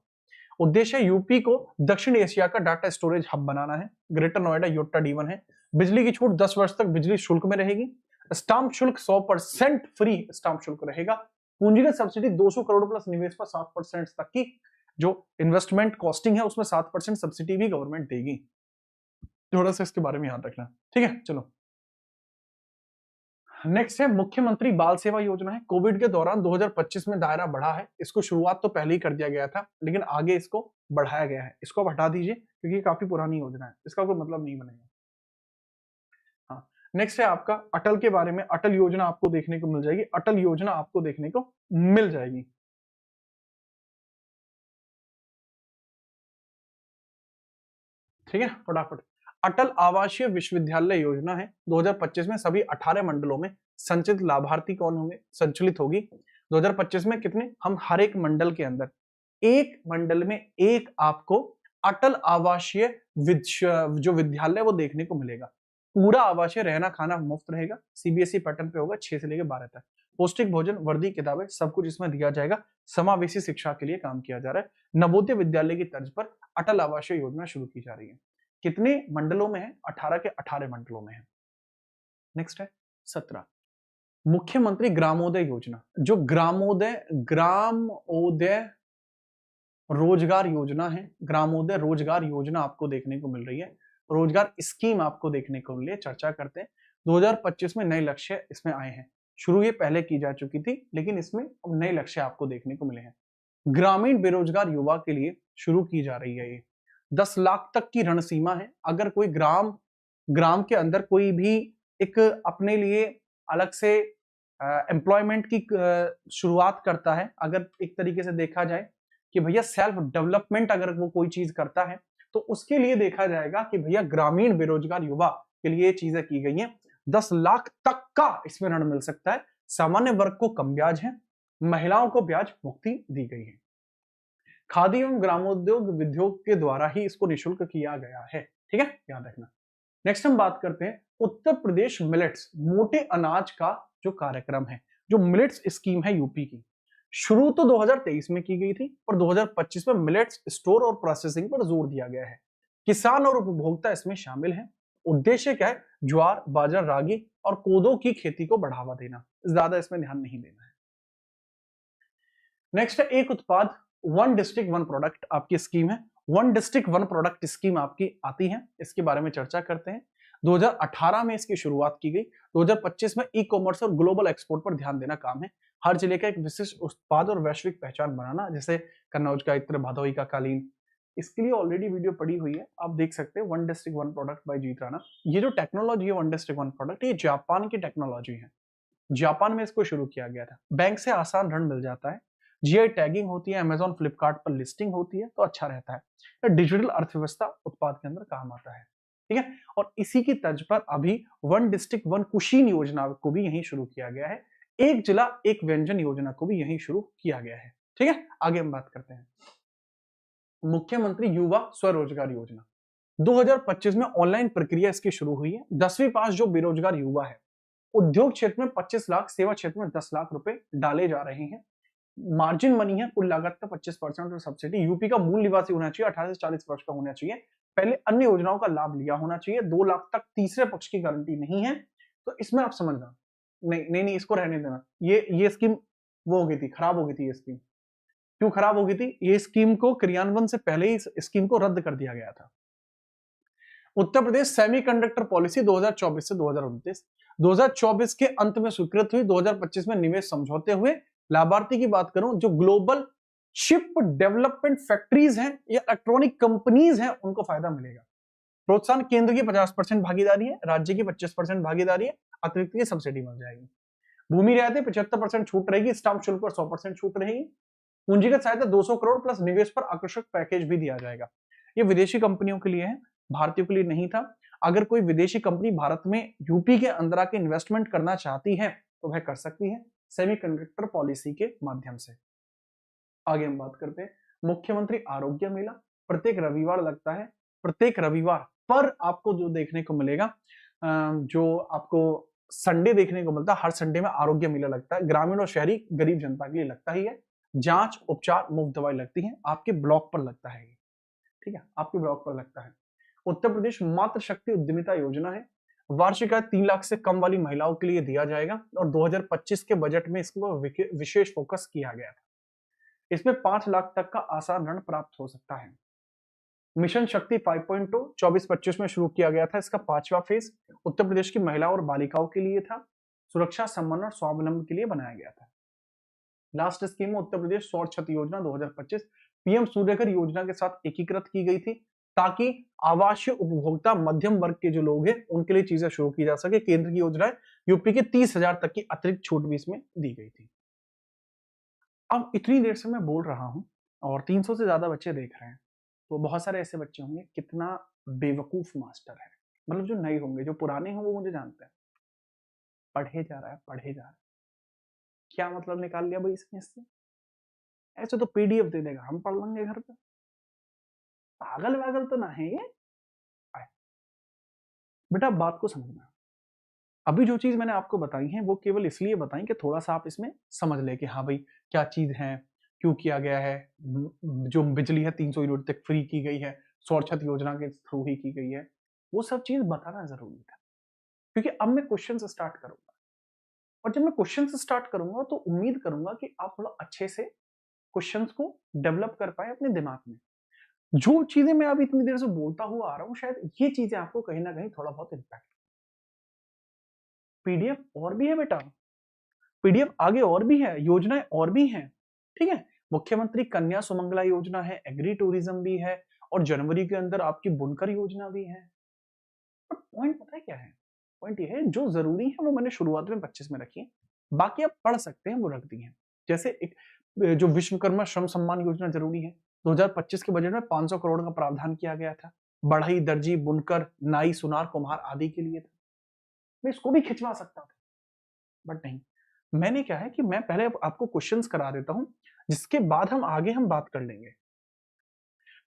उद्देश्य यूपी को दक्षिण एशिया का डाटा स्टोरेज हब बनाना है। ग्रेटर नोएडा योटा D1 है। बिजली की छूट 10 वर्ष तक बिजली शुल्क में रहेगी। स्टाम्प शुल्क 100% फ्री स्टाम्प शुल्क रहेगा। पूंजीगत सब्सिडी 200 करोड़ प्लस निवेश पर 7% तक की जो इन्वेस्टमेंट कॉस्टिंग है उसमें 7% सब्सिडी भी गवर्नमेंट देगी। थोड़ा सा इसके बारे में याद रखना, ठीक है। चलो नेक्स्ट है मुख्यमंत्री बाल सेवा योजना है। कोविड के दौरान 2025 में दायरा बढ़ा है। इसको शुरुआत तो पहले ही कर दिया गया था लेकिन आगे इसको बढ़ाया गया है। इसको आप हटा दीजिए क्योंकि ये काफी पुरानी योजना है, इसका कोई मतलब नहीं बनेगा। हाँ, नेक्स्ट है आपका अटल के बारे में। अटल योजना आपको देखने को मिल जाएगी। अटल योजना आपको देखने को मिल जाएगी। ठीक है, फटाफट। अटल आवासीय विश्वविद्यालय योजना है 2025 में सभी 18 मंडलों में संचित लाभार्थी कौन होंगे? संचलित होगी 2025 में कितने? हम हर एक मंडल के अंदर एक मंडल में एक आपको अटल आवासीय जो विद्यालय वो देखने को मिलेगा। पूरा आवासीय रहना खाना मुफ्त रहेगा। सीबीएसई पैटर्न पे होगा 6 से लेकर 12 तक। पौष्टिक भोजन, वर्दी, किताबें सब कुछ इसमें दिया जाएगा। समावेशी शिक्षा के लिए काम किया जा रहा है। नवोदय विद्यालय की तर्ज पर अटल आवासीय योजना शुरू की जा रही है। कितने मंडलों में है? 18 के 18 मंडलों में है। नेक्स्ट है 17 मुख्यमंत्री ग्रामोदय योजना। जो ग्रामोदय रोजगार योजना है, ग्रामोदय रोजगार योजना आपको देखने को मिल रही है। रोजगार स्कीम आपको देखने को मिल रही है। चर्चा करते हैं। 2025 में नए लक्ष्य इसमें आए हैं। शुरू ये पहले की जा चुकी थी लेकिन इसमें अब नए लक्ष्य आपको देखने को मिले हैं। ग्रामीण बेरोजगार युवा के लिए शुरू की जा रही है। ये 10 लाख तक की रण सीमा है। अगर कोई ग्राम के अंदर कोई भी एक अपने लिए अलग से एम्प्लॉयमेंट की शुरुआत करता है, अगर एक तरीके से देखा जाए कि भैया सेल्फ डेवलपमेंट अगर वो कोई चीज करता है तो उसके लिए देखा जाएगा कि भैया ग्रामीण बेरोजगार युवा के लिए चीजें की गई हैं। 10 लाख तक का इसमें ऋण मिल सकता है। सामान्य वर्ग को कम ब्याज है, महिलाओं को ब्याज मुक्ति दी गई है। खादी एवं ग्रामोद्योग विभाग के द्वारा ही इसको निःशुल्क किया गया है, ठीक है, याद रखना। नेक्स्ट हम बात करते हैं उत्तर प्रदेश मिलेट्स मोटे अनाज का जो कार्यक्रम है, जो मिलेट्स स्कीम है यूपी की, शुरू तो 2023 में की गई थी और 2025 में मिलेट्स स्टोर और प्रोसेसिंग पर जोर दिया गया है। किसान और उपभोक्ता इसमें शामिल हैं। उद्देश्य क्या है? ज्वार, बाजरा, रागी और कोदो की खेती को बढ़ावा देना, ज्यादा इसमें ध्यान नहीं देना है। नेक्स्ट है एक उत्पाद वन डिस्ट्रिक्ट वन प्रोडक्ट आपकी स्कीम है। One district one product scheme आपकी आती है, इसके बारे में चर्चा करते हैं। 2018 में इसकी शुरुआत की गई। 2025 में ई कॉमर्स और ग्लोबल एक्सपोर्ट पर ध्यान देना काम है। हर जिले का एक विशिष्ट उत्पाद और वैश्विक पहचान बनाना, जैसे कन्नौज का इत्र, भदोही का कालीन। इसके लिए ऑलरेडी वीडियो पड़ी हुई है, आप देख सकते हैं। One district one product by Jeet Rana. ये जो टेक्नोलॉजी है वन डिस्ट्रिक्ट वन प्रोडक्ट, ये जापान की टेक्नोलॉजी है। जापान में इसको शुरू किया गया था। बैंक से आसान ऋण मिल जाता है, जीआई टैगिंग होती है, अमेजॉन फ्लिपकार्ट पर लिस्टिंग होती है, तो अच्छा रहता है। डिजिटल अर्थव्यवस्था उत्पाद के अंदर काम आता है, ठीक है। और इसी की तर्ज पर अभी वन डिस्ट्रिक्ट वन कुशीन योजना को भी यहीं शुरू किया गया है। एक जिला एक व्यंजन योजना को भी यहीं शुरू किया गया है, ठीक है। आगे हम बात करते हैं मुख्यमंत्री युवा स्वरोजगार योजना। 2025 में ऑनलाइन प्रक्रिया इसकी शुरू हुई है। 10वीं पास जो बेरोजगार युवा है, उद्योग क्षेत्र में 25 लाख, सेवा क्षेत्र में 10 लाख रुपए डाले जा रहे हैं। मार्जिन मनी है, कुल लागत का 25% और सब्सिडी। यूपी का मूल निवासी होना चाहिए, 18 से 40 वर्ष का होना चाहिए, पहले अन्य योजनाओं का लाभ लिया होना चाहिए। 2 लाख तक तीसरे पक्ष की गारंटी नहीं है, तो इसमें आप समझना। नहीं, इसको रहने देना। ये स्कीम वो हो गई थी, खराब हो गई थी ये स्कीम। क्यों खराब हो गई थी? ये स्कीम को क्रियान्वयन से पहले ही इस स्कीम को रद्द कर दिया गया था। उत्तर प्रदेश सेमीकंडक्टर पॉलिसी 2024 से 2029, 2024 के अंत में स्वीकृत हुई। 2025 में निवेश समझौते हुए। लाभार्थी की बात करूं, जो ग्लोबल चिप डेवलपमेंट फैक्ट्रीज हैं या इलेक्ट्रॉनिक कंपनीज हैं, उनको फायदा मिलेगा। प्रोत्साहन केंद्र की 50% भागीदारी है, राज्य की 25% भागीदारी है, अतिरिक्त की सब्सिडी मिल जाएगी। भूमि रियायतें 75% छूट रहेगी, स्टाम्प शुल्क पर 100% छूट रहेगी। पूंजीगत सहायता 200 करोड़ प्लस निवेश पर आकर्षक पैकेज भी दिया जाएगा। ये विदेशी कंपनियों के लिए है, भारतीयों के लिए नहीं था। अगर कोई विदेशी कंपनी भारत में यूपी के अंदर आके इन्वेस्टमेंट करना चाहती है तो वह कर सकती है सेमीकंडक्टर पॉलिसी के माध्यम से। आगे हम बात करते हैं मुख्यमंत्री आरोग्य मेला। प्रत्येक रविवार लगता है। प्रत्येक रविवार पर आपको जो देखने को मिलेगा, जो आपको संडे देखने को मिलता है, हर संडे में आरोग्य मेला लगता है। ग्रामीण और शहरी गरीब जनता के लिए लगता ही है। जांच, उपचार, मुफ्त दवाई लगती है। आपके ब्लॉक पर लगता है, ठीक है, आपके ब्लॉक पर लगता है। उत्तर प्रदेश मातृ शक्ति उद्यमिता योजना है। वार्षिक आय 3 लाख से कम वाली महिलाओं के लिए दिया जाएगा और 2025 के बजट में इसको विशेष फोकस किया गया था। इसमें 5 लाख तक का आसान ऋण प्राप्त हो सकता है। मिशन शक्ति 5.0 24-25 में शुरू किया गया था। इसका 5वां फेज उत्तर प्रदेश की महिलाओं और बालिकाओं के लिए था। सुरक्षा, सम्मान और स्वावलंबन के लिए बनाया गया था। लास्ट स्कीम उत्तर प्रदेश सौर छत योजना 2025 पीएम सूर्यघर योजना के साथ एकीकृत की गई थी, ताकि आवासीय उपभोक्ता मध्यम वर्ग के जो लोग हैं उनके लिए चीजें शुरू की जा सके। केंद्र की योजना है, यूपी के 30,000 तक की अतिरिक्त छूट भी इसमें दी गई थी। अब इतनी देर से मैं बोल रहा हूं और 300 से ज्यादा बच्चे देख रहे हैं, तो बहुत सारे ऐसे बच्चे होंगे, कितना बेवकूफ मास्टर है। मतलब जो नए होंगे, जो पुराने होंगे वो मुझे जानते हैं। पढ़े जा रहा है, पढ़े जा रहा है, क्या मतलब निकाल लिया भाई इसने इससे? ऐसे तो पीडीएफ दे देगा, हम पढ़ लेंगे घर पे। पागल वागल तो ना है ये। बेटा बात को समझना, अभी जो चीज मैंने आपको बताई है वो केवल इसलिए बताई कि थोड़ा सा आप इसमें समझ ले कि हाँ भाई क्या चीज है, क्यों किया गया है। जो बिजली है 300 यूनिट तक फ्री की गई है, सौर छत योजना के थ्रू ही की गई है, वो सब चीज बताना जरूरी था। क्योंकि अब मैं क्वेश्चन स्टार्ट करूंगा, और जब मैं क्वेश्चन स्टार्ट करूंगा तो उम्मीद करूंगा कि आप थोड़ा अच्छे से क्वेश्चंस को डेवलप कर पाए अपने दिमाग में। जो चीजें मैं अभी इतनी देर से बोलता हुआ आ रहा हूं, शायद ये चीजें आपको कहीं ना कहीं थोड़ा बहुत इम्पैक्ट। पीडीएफ और भी है बेटा, पीडीएफ आगे और भी है, योजनाएं और भी हैं, ठीक है। मुख्यमंत्री कन्या सुमंगला योजना है, एग्री टूरिज्म भी है, और जनवरी के अंदर आपकी बुनकर योजना भी है। पर पॉइंट पता है क्या है? पॉइंट ये है, जो जरूरी है वो मैंने शुरुआत में 25 में रखी है, बाकी आप पढ़ सकते हैं वो रख दी है। जैसे एक जो विश्वकर्मा श्रम सम्मान योजना जरूरी है, 2025 के बजट में 500 करोड़ का प्रावधान किया गया था। बढ़ई, दर्जी, बुनकर, नाई, सुनार, कुम्हार आदि के लिए था। मैं इसको भी खिंचवा सकता था, बट नहीं। मैंने क्या है कि मैं पहले आपको क्वेश्चंस करा देता हूं, जिसके बाद हम आगे बात कर लेंगे।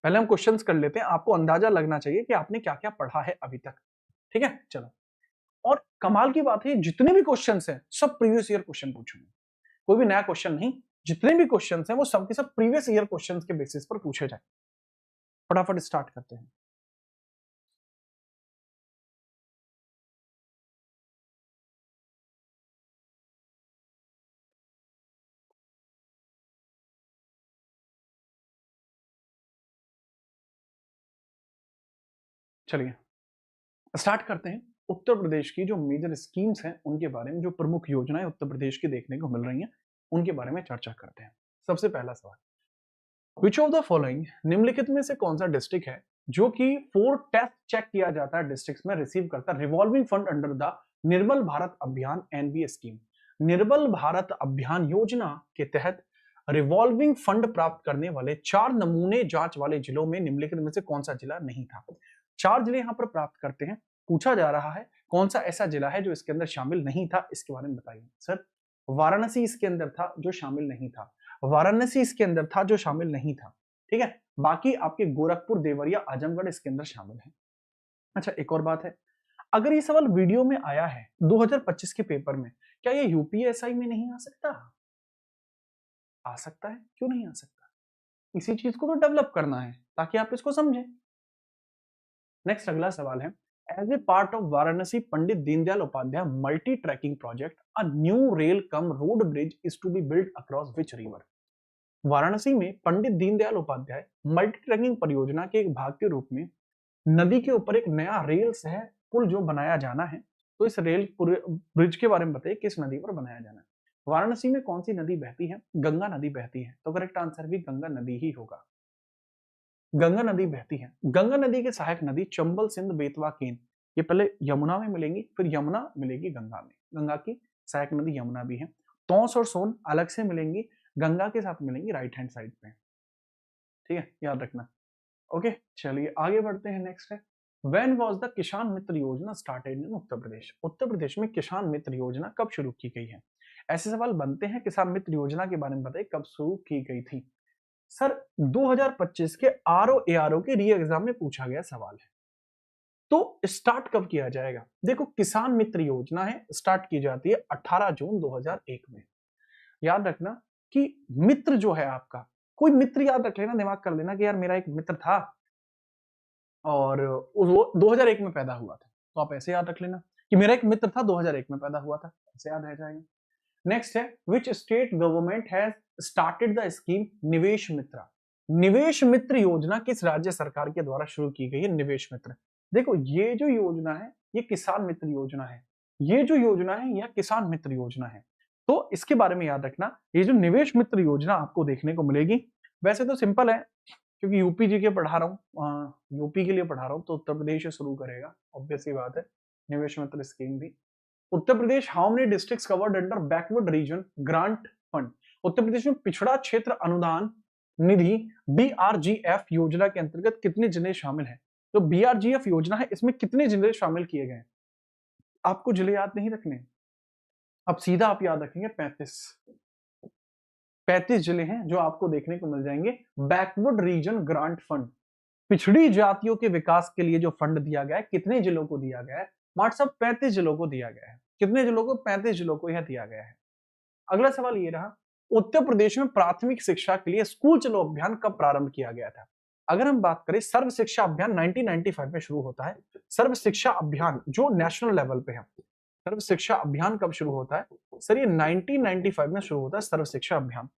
पहले हम क्वेश्चंस कर लेते हैं, आपको अंदाजा लगना चाहिए कि आपने क्या क्या पढ़ा है अभी तक। ठीक है, चलो। और कमाल की बात है, जितने भी क्वेश्चंस हैं सब प्रीवियस ईयर क्वेश्चन पूछूंगा, कोई भी नया क्वेश्चन नहीं। जितने भी क्वेश्चंस हैं वो सब के सब प्रीवियस ईयर क्वेश्चंस के बेसिस पर पूछे जाए। फटाफट स्टार्ट करते हैं। चलिए स्टार्ट करते हैं। उत्तर प्रदेश की जो मेजर स्कीम्स हैं उनके बारे में, जो प्रमुख योजनाएं उत्तर प्रदेश की देखने को मिल रही हैं उनके बारे में चर्चा करते हैं। सबसे पहला सवाल, विच ऑफ द फॉलोइंग, निम्नलिखित में से कौन सा डिस्ट्रिक्ट है जो कि 4 टेस्ट चेक किया जाता है डिस्ट्रिक्ट्स में रिसीव करता है रिवॉल्विंग फंड अंडर द निर्मल भारत अभियान एनबी स्कीम। निर्मल भारत अभियान योजना के तहत रिवॉल्विंग फंड प्राप्त करने वाले 4 नमूने जांच वाले जिलों में निम्नलिखित में से कौन सा जिला नहीं था। 4 जिले यहां पर प्राप्त करते हैं। पूछा जा रहा है कौन सा ऐसा जिला है जो इसके अंदर शामिल नहीं था, इसके बारे में बताइए। सर वाराणसी इसके अंदर था जो शामिल नहीं था, वाराणसी इसके अंदर था जो शामिल नहीं था। ठीक है, बाकी आपके गोरखपुर, देवरिया, आजमगढ़ इसके अंदर शामिल है। अच्छा, एक और बात है, अगर ये सवाल वीडियो में आया है 2025 के पेपर में, क्या ये यूपीएसआई में नहीं आ सकता? आ सकता है, क्यों नहीं आ सकता? इसी चीज को तो डेवलप करना है ताकि आप इसको समझें। नेक्स्ट अगला सवाल है, as a part of Varanasi Pandit Deendayal Upadhyay multi tracking project a new rail cum road bridge is to be built across which river. Varanasi में पंडित दीनदयाल उपाध्याय मल्टी ट्रैकिंग परियोजना के एक भाग के रूप में नदी के ऊपर एक नया रेल सह पुल जो बनाया जाना है, तो इस रेल ब्रिज के बारे में बताइए, किस नदी पर बनाया जाना है। वाराणसी में कौन सी नदी बहती है? गंगा नदी बहती है, तो करेक्ट आंसर भी गंगा नदी ही होगा। गंगा नदी बहती है। गंगा नदी के सहायक नदी चंबल, सिंध, बेतवा, केन, ये पहले यमुना में मिलेंगी, फिर यमुना मिलेगी गंगा में। गंगा की सहायक नदी यमुना भी है। तौस और सोन अलग से मिलेंगी, गंगा के साथ मिलेंगी राइट हैंड साइड पे। ठीक है, याद रखना। ओके, चलिए आगे बढ़ते हैं। नेक्स्ट है, व्हेन वाज द किसान मित्र योजना स्टार्टेड इन उत्तर प्रदेश। उत्तर प्रदेश में किसान मित्र योजना कब शुरू की गई है? ऐसे सवाल बनते हैं, किसान मित्र योजना के बारे में बताइए कब शुरू की गई थी। सर 2025 के आरओ एआरओ के री एग्जाम में पूछा गया सवाल है। तो स्टार्ट कब किया जाएगा? देखो, किसान मित्र योजना है, स्टार्ट की जाती है 18 जून 2001 में। याद रखना कि मित्र जो है आपका, कोई मित्र याद रख लेना, दिमाग कर लेना कि यार मेरा एक मित्र था और वो 2001 में पैदा हुआ था, तो आप ऐसे याद रख लेना कि मेरा एक मित्र था 2001 में पैदा हुआ था, ऐसे याद रह जाएगा। नेक्स्ट है, which state government has started the scheme निवेश मित्र। निवेश मित्र योजना किस राज्य सरकार के द्वारा शुरू की गई है? निवेश मित्र, देखो ये जो योजना है ये किसान मित्र योजना है, ये जो योजना है यह किसान मित्र योजना है। तो इसके बारे में याद रखना, ये जो निवेश मित्र योजना आपको देखने को मिलेगी, वैसे तो सिंपल है क्योंकि यूपी जी के पढ़ा रहा हूँ, यूपी के लिए पढ़ा रहा हूँ, तो उत्तर प्रदेश से शुरू करेगा, ऑब्वियस सी बात है। निवेश मित्र स्कीम भी Uttar Pradesh, how many districts covered under backward region grant fund. Uttar Pradesh में पिछड़ा क्षेत्र अनुदान निधि बीआरजीएफ योजना के अंतर्गत कितने जिले शामिल हैं? तो बीआरजीएफ योजना है, इसमें कितने जिले शामिल किए गए? आपको जिले याद नहीं रखने, अब सीधा आप याद रखेंगे 35 जिले हैं जो आपको देखने को मिल जाएंगे। बैकवर्ड रीजन ग्रांट फंड, पिछड़ी जातियों के विकास के लिए जो फंड दिया गया है, कितने जिलों को दिया गया है? मार्ट साहब 35 जिलों को दिया गया है। कितने जिलों को? 35 जिलों को यह दिया गया है। अगला सवाल ये रहा, उत्तर प्रदेश में प्राथमिक शिक्षा के लिए स्कूल चलो अभियान कब प्रारंभ किया गया था? अगर हम बात करें, सर्व शिक्षा अभियान 1995 में शुरू होता है। सर्व शिक्षा अभियान जो नेशनल लेवल पे है, सर्व शिक्षा अभियान कब शुरू होता है? सर ये 1995 में शुरू होता है सर्व शिक्षा अभियान।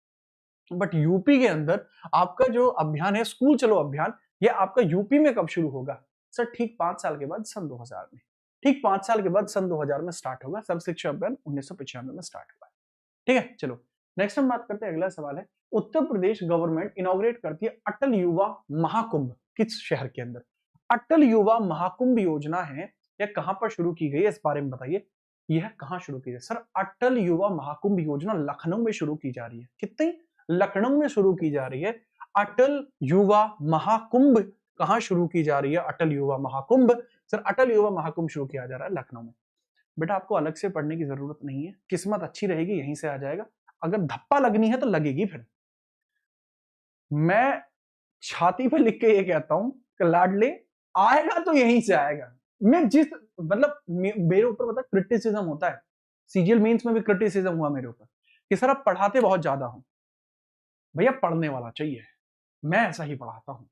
बट यूपी के अंदर आपका जो अभियान है स्कूल चलो अभियान, ये आपका यूपी में कब शुरू होगा? सर ठीक 5 साल के बाद, सन 2000 में। ठीक 5 साल के बाद सन 2000 में स्टार्ट होगा। सर्व शिक्षा अभियान 1995 में स्टार्ट हुआ है। ठीक है, चलो नेक्स्ट हम बात करते हैं। अगला सवाल है, उत्तर प्रदेश गवर्नमेंट इनॉग्रेट करती है अटल युवा महाकुंभ किस शहर के अंदर? अटल युवा महाकुंभ योजना है, यह कहां पर शुरू की गई है, इस बारे में बताइए। यह कहां शुरू की है? सर अटल युवा महाकुंभ योजना लखनऊ में शुरू की जा रही है। कितनी? लखनऊ में शुरू की जा रही है। अटल युवा महाकुंभ कहां शुरू की जा रही है? अटल युवा महाकुंभ, सर अटल युवा महाकुंभ शुरू किया जा रहा है लखनऊ में। बेटा आपको अलग से पढ़ने की जरूरत नहीं है, किस्मत अच्छी रहेगी यहीं से आ जाएगा, अगर धप्पा लगनी है तो लगेगी। फिर मैं छाती पे लिख के ये कहता हूं कि लाडले आएगा तो यहीं से आएगा। मैं जिस मतलब मेरे ऊपर मतलब क्रिटिसिज्म होता है, सीजीएल मेंस में भी क्रिटिसिज्म हुआ मेरे ऊपर कि सर आप पढ़ाते बहुत ज्यादा हो। भैया पढ़ने वाला चाहिए, मैं ऐसा ही पढ़ाता हूं,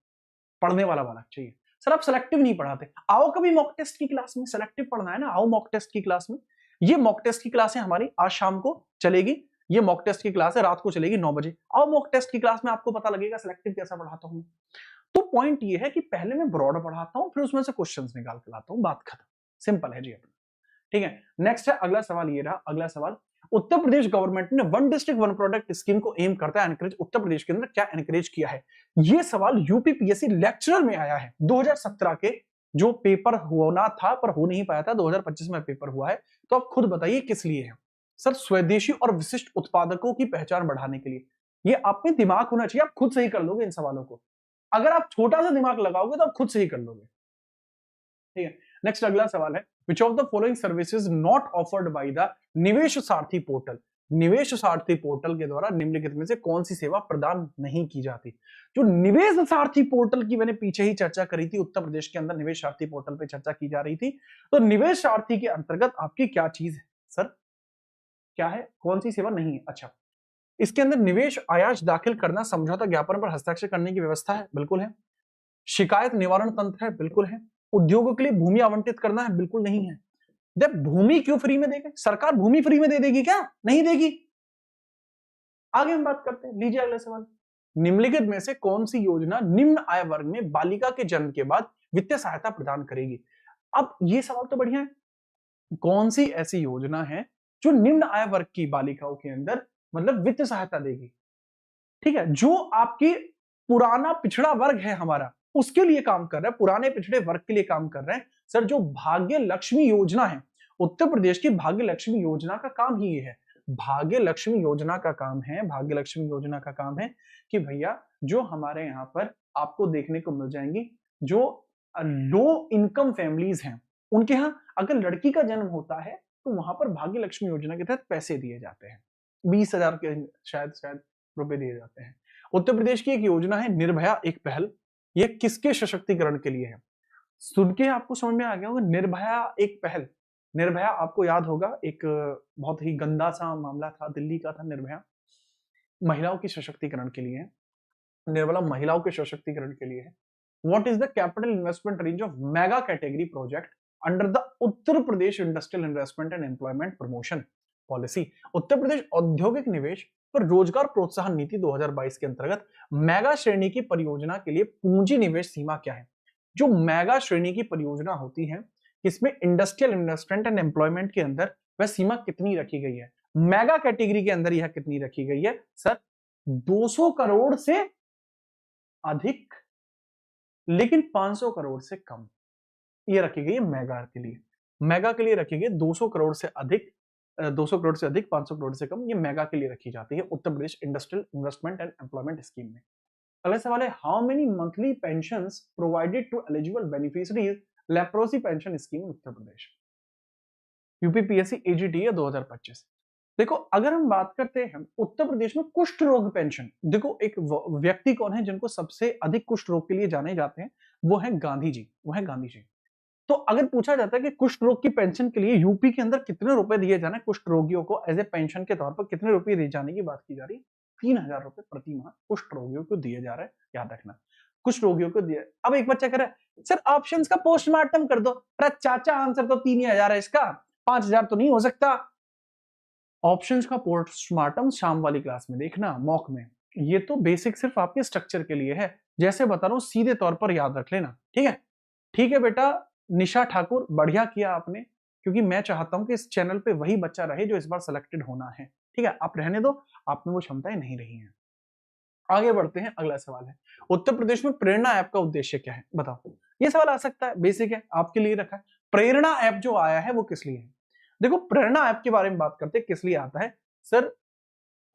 पढ़ने वाला चाहिए। सर आप सेलेक्टिव नहीं पढ़ाते, आओ कभी मॉक टेस्ट की क्लास में, सेलेक्टिव पढ़ना है ना, आओ मॉक टेस्ट की क्लास में। ये मॉक टेस्ट की क्लास है हमारी, आज शाम को चलेगी, ये मॉक टेस्ट की क्लास है, रात को चलेगी 9 बजे। आओ मॉक टेस्ट की क्लास में, आपको पता लगेगा सेलेक्टिव कैसा पढ़ाता हूं। तो पॉइंट ये है कि पहले मैं ब्रॉड पढ़ाता हूं, फिर उसमें से क्वेश्चंस निकाल के लाता हूं, बात खत्म, सिंपल है जी अपना। ठीक है, नेक्स्ट है अगला सवाल, ये रहा अगला सवाल। उत्तर प्रदेश गवर्नमेंट ने one district one product scheme को एम करता है एनकरेज, उत्तर प्रदेश के अंदर क्या एनकरेज किया है? ये सवाल यूपी पीएससी लेक्चरर में आया है 2017 के, जो पेपर होना था पर हो नहीं पाया था, 2025 में पेपर हुआ है। तो आप खुद बताइए किस लिए है? सर स्वदेशी और विशिष्ट उत्पादकों की पहचान बढ़ाने के लिए। ये आप में दिमाग होना चाहिए, आप खुद सही कर लोगे इन सवालों को। अगर आप छोटा सा दिमाग लगाओगे तो आप खुद सही कर लोगे। ठीक है, नेक्स्ट अगला सवाल है, which of the following services not offered by the निवेश सारथी पोर्टल? निवेश सारथी पोर्टल के द्वारा निम्नलिखित में से कौन सी सेवा प्रदान नहीं की जाती? जो निवेश सारथी पोर्टल की मैंने पीछे ही चर्चा करी थी, उत्तर प्रदेश के अंदर निवेश सारथी पोर्टल पे चर्चा की जा रही थी। तो निवेश सारथी के अंतर्गत आपकी क्या चीज है सर? क्या है, कौन सी सेवा नहीं है? अच्छा, इसके अंदर निवेश आयात दाखिल करना, समझौता ज्ञापन पर हस्ताक्षर करने की व्यवस्था है, बिल्कुल है। शिकायत निवारण तंत्र है, बिल्कुल है। उद्योगों के लिए भूमि आवंटित करना है, बिल्कुल नहीं है। जब भूमि क्यों फ्री में देगी? सरकार भूमि फ्री में दे देगी क्या? नहीं देगी। आगे हम बात करते हैं, लीजिए अगला सवाल। निम्नलिखित में से कौन सी योजना निम्न आय वर्ग में बालिका के जन्म के बाद वित्तीय सहायता प्रदान करेगी? अब ये सवाल तो बढ़िया है, कौन सी ऐसी योजना है जो निम्न आय वर्ग की बालिकाओं के अंदर मतलब वित्तीय सहायता देगी? ठीक है, जो आपकी पुराना पिछड़ा वर्ग है हमारा, उसके लिए काम कर रहा है, पुराने पिछड़े वर्ग के लिए काम कर रहे हैं। सर जो भाग्य लक्ष्मी योजना है, उत्तर प्रदेश की भाग्य लक्ष्मी योजना का काम ही ये है। भाग्य लक्ष्मी योजना का काम है, भाग्य लक्ष्मी योजना का काम है कि भैया जो हमारे यहाँ पर आपको देखने को मिल जाएंगी, जो लो इनकम फैमिलीज हैं, उनके यहाँ अगर लड़की का जन्म होता है तो वहां पर भाग्य लक्ष्मी योजना के तहत पैसे दिए जाते हैं, 20,000 के शायद रुपए दिए जाते हैं। उत्तर प्रदेश की एक योजना है निर्भया एक पहल, ये किसके सशक्तिकरण के लिए है? सुन के आपको समझ में आ गया होगा, निर्भया एक पहल। निर्भया आपको याद होगा, एक बहुत ही गंदा सा मामला था, दिल्ली का था निर्भया, महिलाओं की सशक्तिकरण के लिए है, निर्भया महिलाओं के सशक्तिकरण के लिए है। What is the capital investment range of mega category project under the Uttar Pradesh industrial investment and employment promotion policy? Uttar Pradesh औद्योगिक निवेश पर रोजगार प्रोत्साहन नीति 2022 के अंतर्गत मेगा श्रेणी की परियोजना के लिए पूंजी निवेश सीमा क्या है? जो मेगा श्रेणी की परियोजना होती है, इसमें इंडस्ट्रियल इन्वेस्टमेंट एंड एम्प्लॉयमेंट के अंदर वह सीमा कितनी रखी गई है? मेगा कैटेगरी के अंदर यह कितनी रखी गई है सर? 200 करोड़ से अधिक, लेकिन 500 करोड़ से कम, ये रखी गई है मेगा के लिए। मेगा के लिए रखी गई 200 करोड़ से अधिक, 200 करोड़ से अधिक, 500 करोड़ से कम, ये मेगा के लिए रखी जाती है Uttar Pradesh industrial investment and employment scheme में। अगला सवाल है, how many monthly pensions provided to eligible beneficiaries leprosy pension scheme Uttar Pradesh? UPPSC AGT 2025। देखो अगर हम बात करते हैं उत्तर प्रदेश में कुष्ठ रोग पेंशन, देखो एक व्यक्ति कौन है जिनको सबसे अधिक कुष्ठ रोग के लिए जाने जाते हैं, वो है गांधी जी, वो है गांधी जी। तो अगर पूछा जाता है कि कुष्ठ रोग की पेंशन के लिए यूपी के अंदर कितने रुपए दिए जाने, कुष्ठ रोगियों को एज ए पेंशन के तौर पर कितने रुपए दिए जाने की बात की जा रही है? 3,000 रुपए प्रति माह कुष्ठ रोगियों को दिए जा रहे हैं, याद रखना, कुष्ठ रोगियों को दिए। अब एक बच्चा कह रहा है सर ऑप्शंस का पोस्टमार्टम कर दो। अरे चाचा आंसर तो 3,000 है इसका, 5,000 तो नहीं हो सकता। ऑप्शंस का पोस्टमार्टम शाम वाली क्लास में देखना, मॉक में। ये तो बेसिक सिर्फ आपके स्ट्रक्चर के लिए है, जैसे बता रहा हूं सीधे तौर पर याद रख लेना, ठीक है? ठीक है बेटा निशा ठाकुर, बढ़िया किया आपने, क्योंकि मैं चाहता हूं कि इस चैनल पे वही बच्चा रहे जो इस बार सिलेक्टेड होना है, ठीक है? आप रहने दो, आप में वो क्षमताएं नहीं रही हैं। आगे बढ़ते हैं, अगला सवाल है, उत्तर प्रदेश में प्रेरणा ऐप का उद्देश्य क्या है? बताओ। ये सवाल आ सकता है, बेसिक है, आपके लिए रखा है। प्रेरणा ऐप जो आया है वो किस लिए है? देखो प्रेरणा ऐप के बारे में बात करते हैं, किस लिए आता है सर?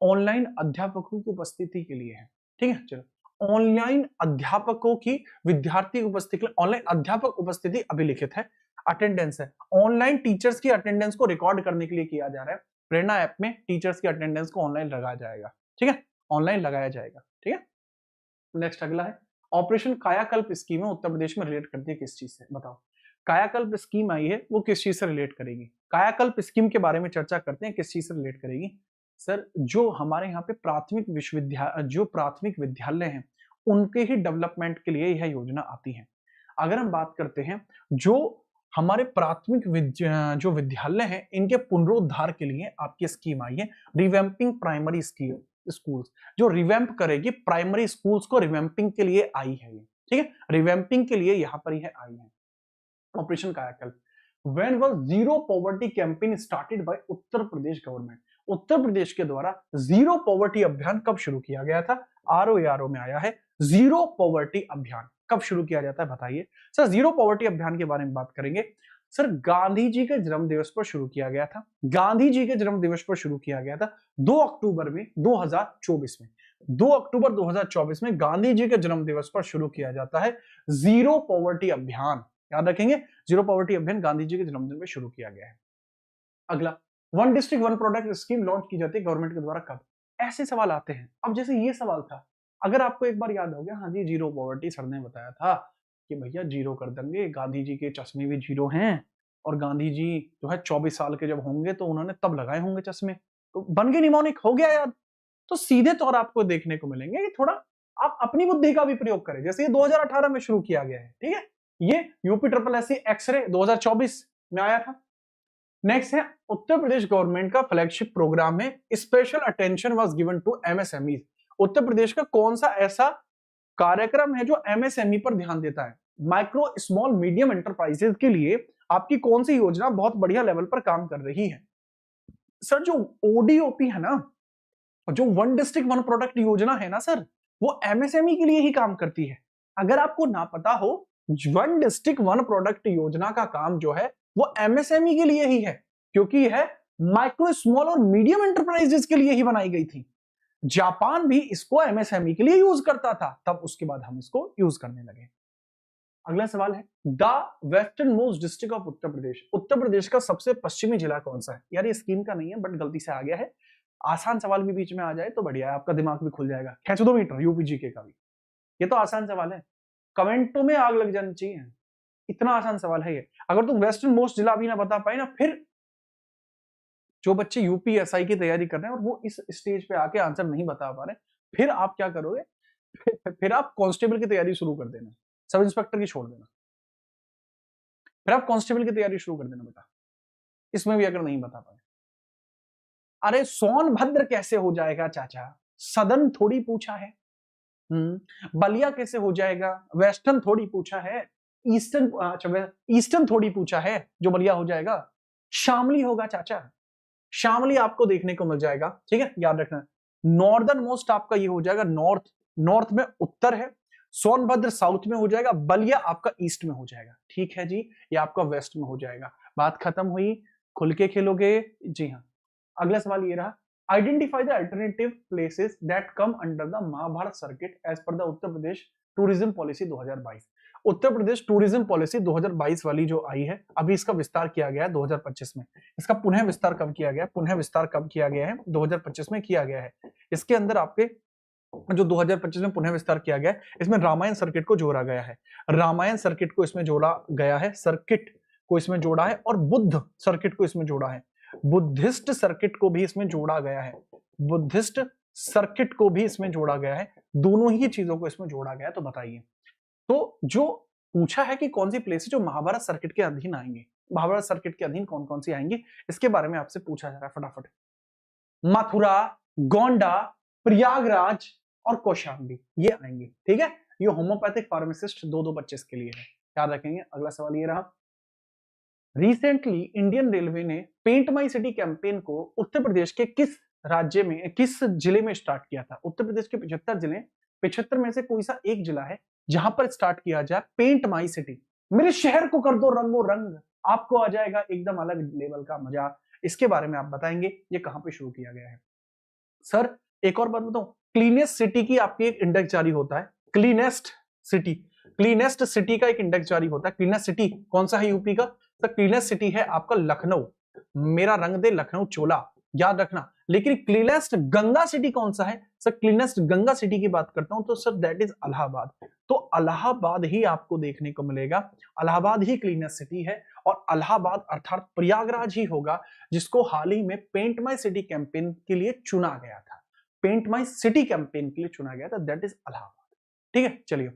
ऑनलाइन अध्यापकों की उपस्थिति के लिए है, ठीक है? चलो, ऑनलाइन अध्यापकों की विद्यार्थी उपस्थिति, ऑनलाइन अध्यापक उपस्थिति अभिलिखित है। अटेंडेंस है, ऑनलाइन टीचर्स की अटेंडेंस को रिकॉर्ड करने के लिए किया जा रहा है। प्रेरणा ऐप में टीचर्स की अटेंडेंस को ऑनलाइन लगाया जाएगा, ठीक है, ऑनलाइन लगाया जाएगा, ठीक है। नेक्स्ट अगला है ऑपरेशन कायाकल्प स्कीम है, उत्तर प्रदेश में रिलेट करती है किस चीज से, बताओ। कायाकल्प स्कीम आई है वो किस चीज से रिलेट करेगी, कायाकल्प स्कीम के बारे में चर्चा करते हैं, किस चीज से रिलेट करेगी। सर जो हमारे यहाँ पे प्राथमिक विद्यालय हैं उनके ही डेवलपमेंट के लिए यह योजना आती है। अगर हम बात करते हैं जो हमारे जो विद्यालय हैं इनके पुनरुद्धार के लिए आपकी स्कीम आई है, रिवैम्पिंग प्राइमरी स्कूल्स, जो रिवैम्प करेगी प्राइमरी स्कूल्स को, रिवैम्पिंग के लिए आई है ये, ठीक है, रिवैम्पिंग के लिए यहां पर यह आई है। Operation Kayakalp. When was zero poverty campaign started by Uttar Pradesh government, Uttar Pradesh के द्वारा जीरो पॉवर्टी अभियान कब शुरू किया गया था। ROARO में आया है जीरो पॉवर्टी अभियान कब शुरू किया जाता है, बताइए। सर जीरो पॉवर्टी अभियान के बारे में बात करेंगे। सर गांधी जी के जन्म दिवस पर शुरू किया गया था, गांधी जी के जन्म दिवस पर शुरू किया गया था 2 अक्टूबर में 2024 में, 2 अक्टूबर 2024 में गांधी जी के जन्म दिवस पर शुरू किया जाता है जीरो पॉवर्टी अभियान। याद रखेंगे जीरो पॉवर्टी अभियान गांधी जी के जन्मदिन में शुरू किया गया है। अगला, one district one product scheme launch की जाती है गवर्नमेंट के द्वारा कब। ऐसे सवाल आते हैं। अब जैसे ये सवाल था, अगर आपको एक बार याद हो गया, हाँ जी जीरो पॉवर्टी सर ने बताया था कि भैया जीरो कर देंगे, गांधी जी के चश्मे भी जीरो हैं और गांधी जी जो है 24 साल के जब होंगे तो उन्होंने तब लगाए होंगे चश्मे, तो बन गए निमोनिक, हो गया याद। तो सीधे तौर आपको देखने को मिलेंगे कि थोड़ा आप अपनी बुद्धि का भी प्रयोग करें, जैसे ये 2018 में शुरू किया गया है, ठीक है, ये यूपी ट्रिपल एससी एक्सरे 2024 में आया था। नेक्स्ट है उत्तर प्रदेश गवर्नमेंट का फ्लैगशिप प्रोग्राम है special attention was given to MSME. Uttar Pradesh का कौन सा ऐसा कार्यक्रम है जो एमएसएमई पर ध्यान देता है, माइक्रो स्मॉल मीडियम एंटरप्राइजेस के लिए आपकी कौन सी योजना बहुत बढ़िया लेवल पर काम कर रही है। सर जो ओडीओपी है ना, जो वन डिस्ट्रिक्ट वन प्रोडक्ट योजना है ना सर, वो एमएसएमई के लिए ही काम करती है। अगर आपको ना पता हो, वन डिस्ट्रिक्ट वन प्रोडक्ट योजना का काम जो है वो एमएसएमई के लिए ही है, क्योंकि यह माइक्रो स्मॉल और मीडियम एंटरप्राइजेस के लिए ही बनाई गई थी। जापान भी इसको एमएसएमई के लिए यूज करता था, तब उसके बाद हम इसको यूज करने लगे। अगला सवाल है the westernmost district of Uttar Pradesh, Uttar Pradesh का सबसे पश्चिमी जिला कौन सा है। यार ये स्कीम का नहीं है बट गलती से आ गया है, आसान सवाल भी बीच में आ जाए तो बढ़िया है, आपका दिमाग भी खुल जाएगा। खींच दो मीटर यूपीजीके का भी, ये तो आसान सवाल है, कमेंटों में आग लग जानी चाहिए, इतना आसान सवाल है ये। अगर तुम वेस्टर्न मोस्ट जिला भी ना बता पाए ना, फिर जो बच्चे यूपीएसआई की तैयारी कर रहे हैं और वो इस स्टेज पे आके आंसर नहीं बता पा रहे, फिर आप क्या करोगे, फिर आप कांस्टेबल की तैयारी शुरू कर देना, सब इंस्पेक्टर की छोड़ देना, फिर आप कांस्टेबल की तैयारी शुरू कर देना बेटा, इसमें भी अगर नहीं बता पाए। अरे सोनभद्र कैसे हो जाएगा चाचा, सदन थोड़ी पूछा है। बलिया कैसे हो जाएगा, वेस्टर्न थोड़ी पूछा है, ईस्टर्न, अच्छा ईस्टर्न थोड़ी पूछा है जो बलिया हो जाएगा, शामली होगा चाचा, शामली आपको देखने को मिल जाएगा, ठीक है, याद रखना। नॉर्दर्न मोस्ट आपका ये हो जाएगा नॉर्थ, नॉर्थ में उत्तर है, सोनभद्र साउथ में हो जाएगा, बलिया आपका ईस्ट में हो जाएगा, ठीक है जी, ये आपका वेस्ट में हो जाएगा। बात खत्म हुई, खुल के खेलोगे जी हाँ। अगला सवाल ये रहा, identify the alternative places that come under the Mahabharata circuit as per the Uttar Pradesh tourism policy 2022। Uttar Pradesh tourism policy 2022 वाली जो आई है, अभी इसका विस्तार किया गया है 2025 में, इसका पुनः विस्तार कब किया गया, पुनः विस्तार कब किया गया है, 2025 में किया गया है। इसके अंदर आपके जो 2025 में पुनः विस्तार किया गया है, इसमें रामायण सर्किट को जोड़ा गया है, रामायण सर्किट को इसमें जोड़ा गया है, सर्किट को इसमें जोड़ा है, और बुद्ध सर्किट को इसमें जोड़ा है, बुद्धिस्ट सर्किट को भी इसमें जोड़ा गया है, बुद्धिस्ट सर्किट को भी इसमें जोड़ा गया है, दोनों ही चीजों को इसमें जोड़ा गया है। तो बताइए, तो जो पूछा है कि कौन सी प्लेस जो महाभारत सर्किट के अधीन आएंगे, महाभारत सर्किट के अधीन कौन कौन सी आएंगी, इसके बारे में आपसे पूछा जा रहा है फटाफट। मथुरा, गोंडा, प्रयागराज और कौशाम्बी, ये आएंगे, ठीक है। ये होम्योपैथिक फार्मासिस्ट 2-2-25 के लिए है, याद रखेंगे। अगला सवाल ये रहा, रिसेंटली इंडियन रेलवे ने पेंट माई सिटी कैंपेन को उत्तर प्रदेश के किस राज्य में, किस जिले में स्टार्ट किया था। उत्तर प्रदेश के 75 जिले, 75 में से कोई सा एक जिला है जहां पर स्टार्ट किया जाए पेंट माई सिटी, मेरे शहर को कर दो रंगो रंग, आपको आ जाएगा एकदम अलग लेवल का मजा। इसके बारे में आप बताएंगे ये कहां पे शुरू किया गया है। सर एक और बात बताऊं, क्लीनेस्ट सिटी की आपकी एक इंडेक्स जारी होता है, क्लीनेस्ट सिटी, क्लीनेस्ट सिटी का एक इंडेक्स जारी होता है। क्लीनेस्ट सिटी कौन सा है यूपी का, द क्लीनेस्ट सिटी है आपका लखनऊ, मेरा रंग दे लखनऊ चोला, याद रखना। लेकिन क्लीनेस्ट गंगा सिटी कौन सा है सर? क्लीनेस्ट गंगा सिटी की बात करता हूं तो सर दैट इज इलाहाबाद। तो इलाहाबाद ही आपको देखने को मिलेगा, इलाहाबाद ही क्लीनेस्ट सिटी है, और इलाहाबाद अर्थात प्रयागराज ही होगा जिसको हाल ही में पेंट माई सिटी कैंपेन के लिए चुना गया था, पेंट माई सिटी कैंपेन के लिए चुना गया था, दैट इज इलाहाबाद। ठीक है, चलिए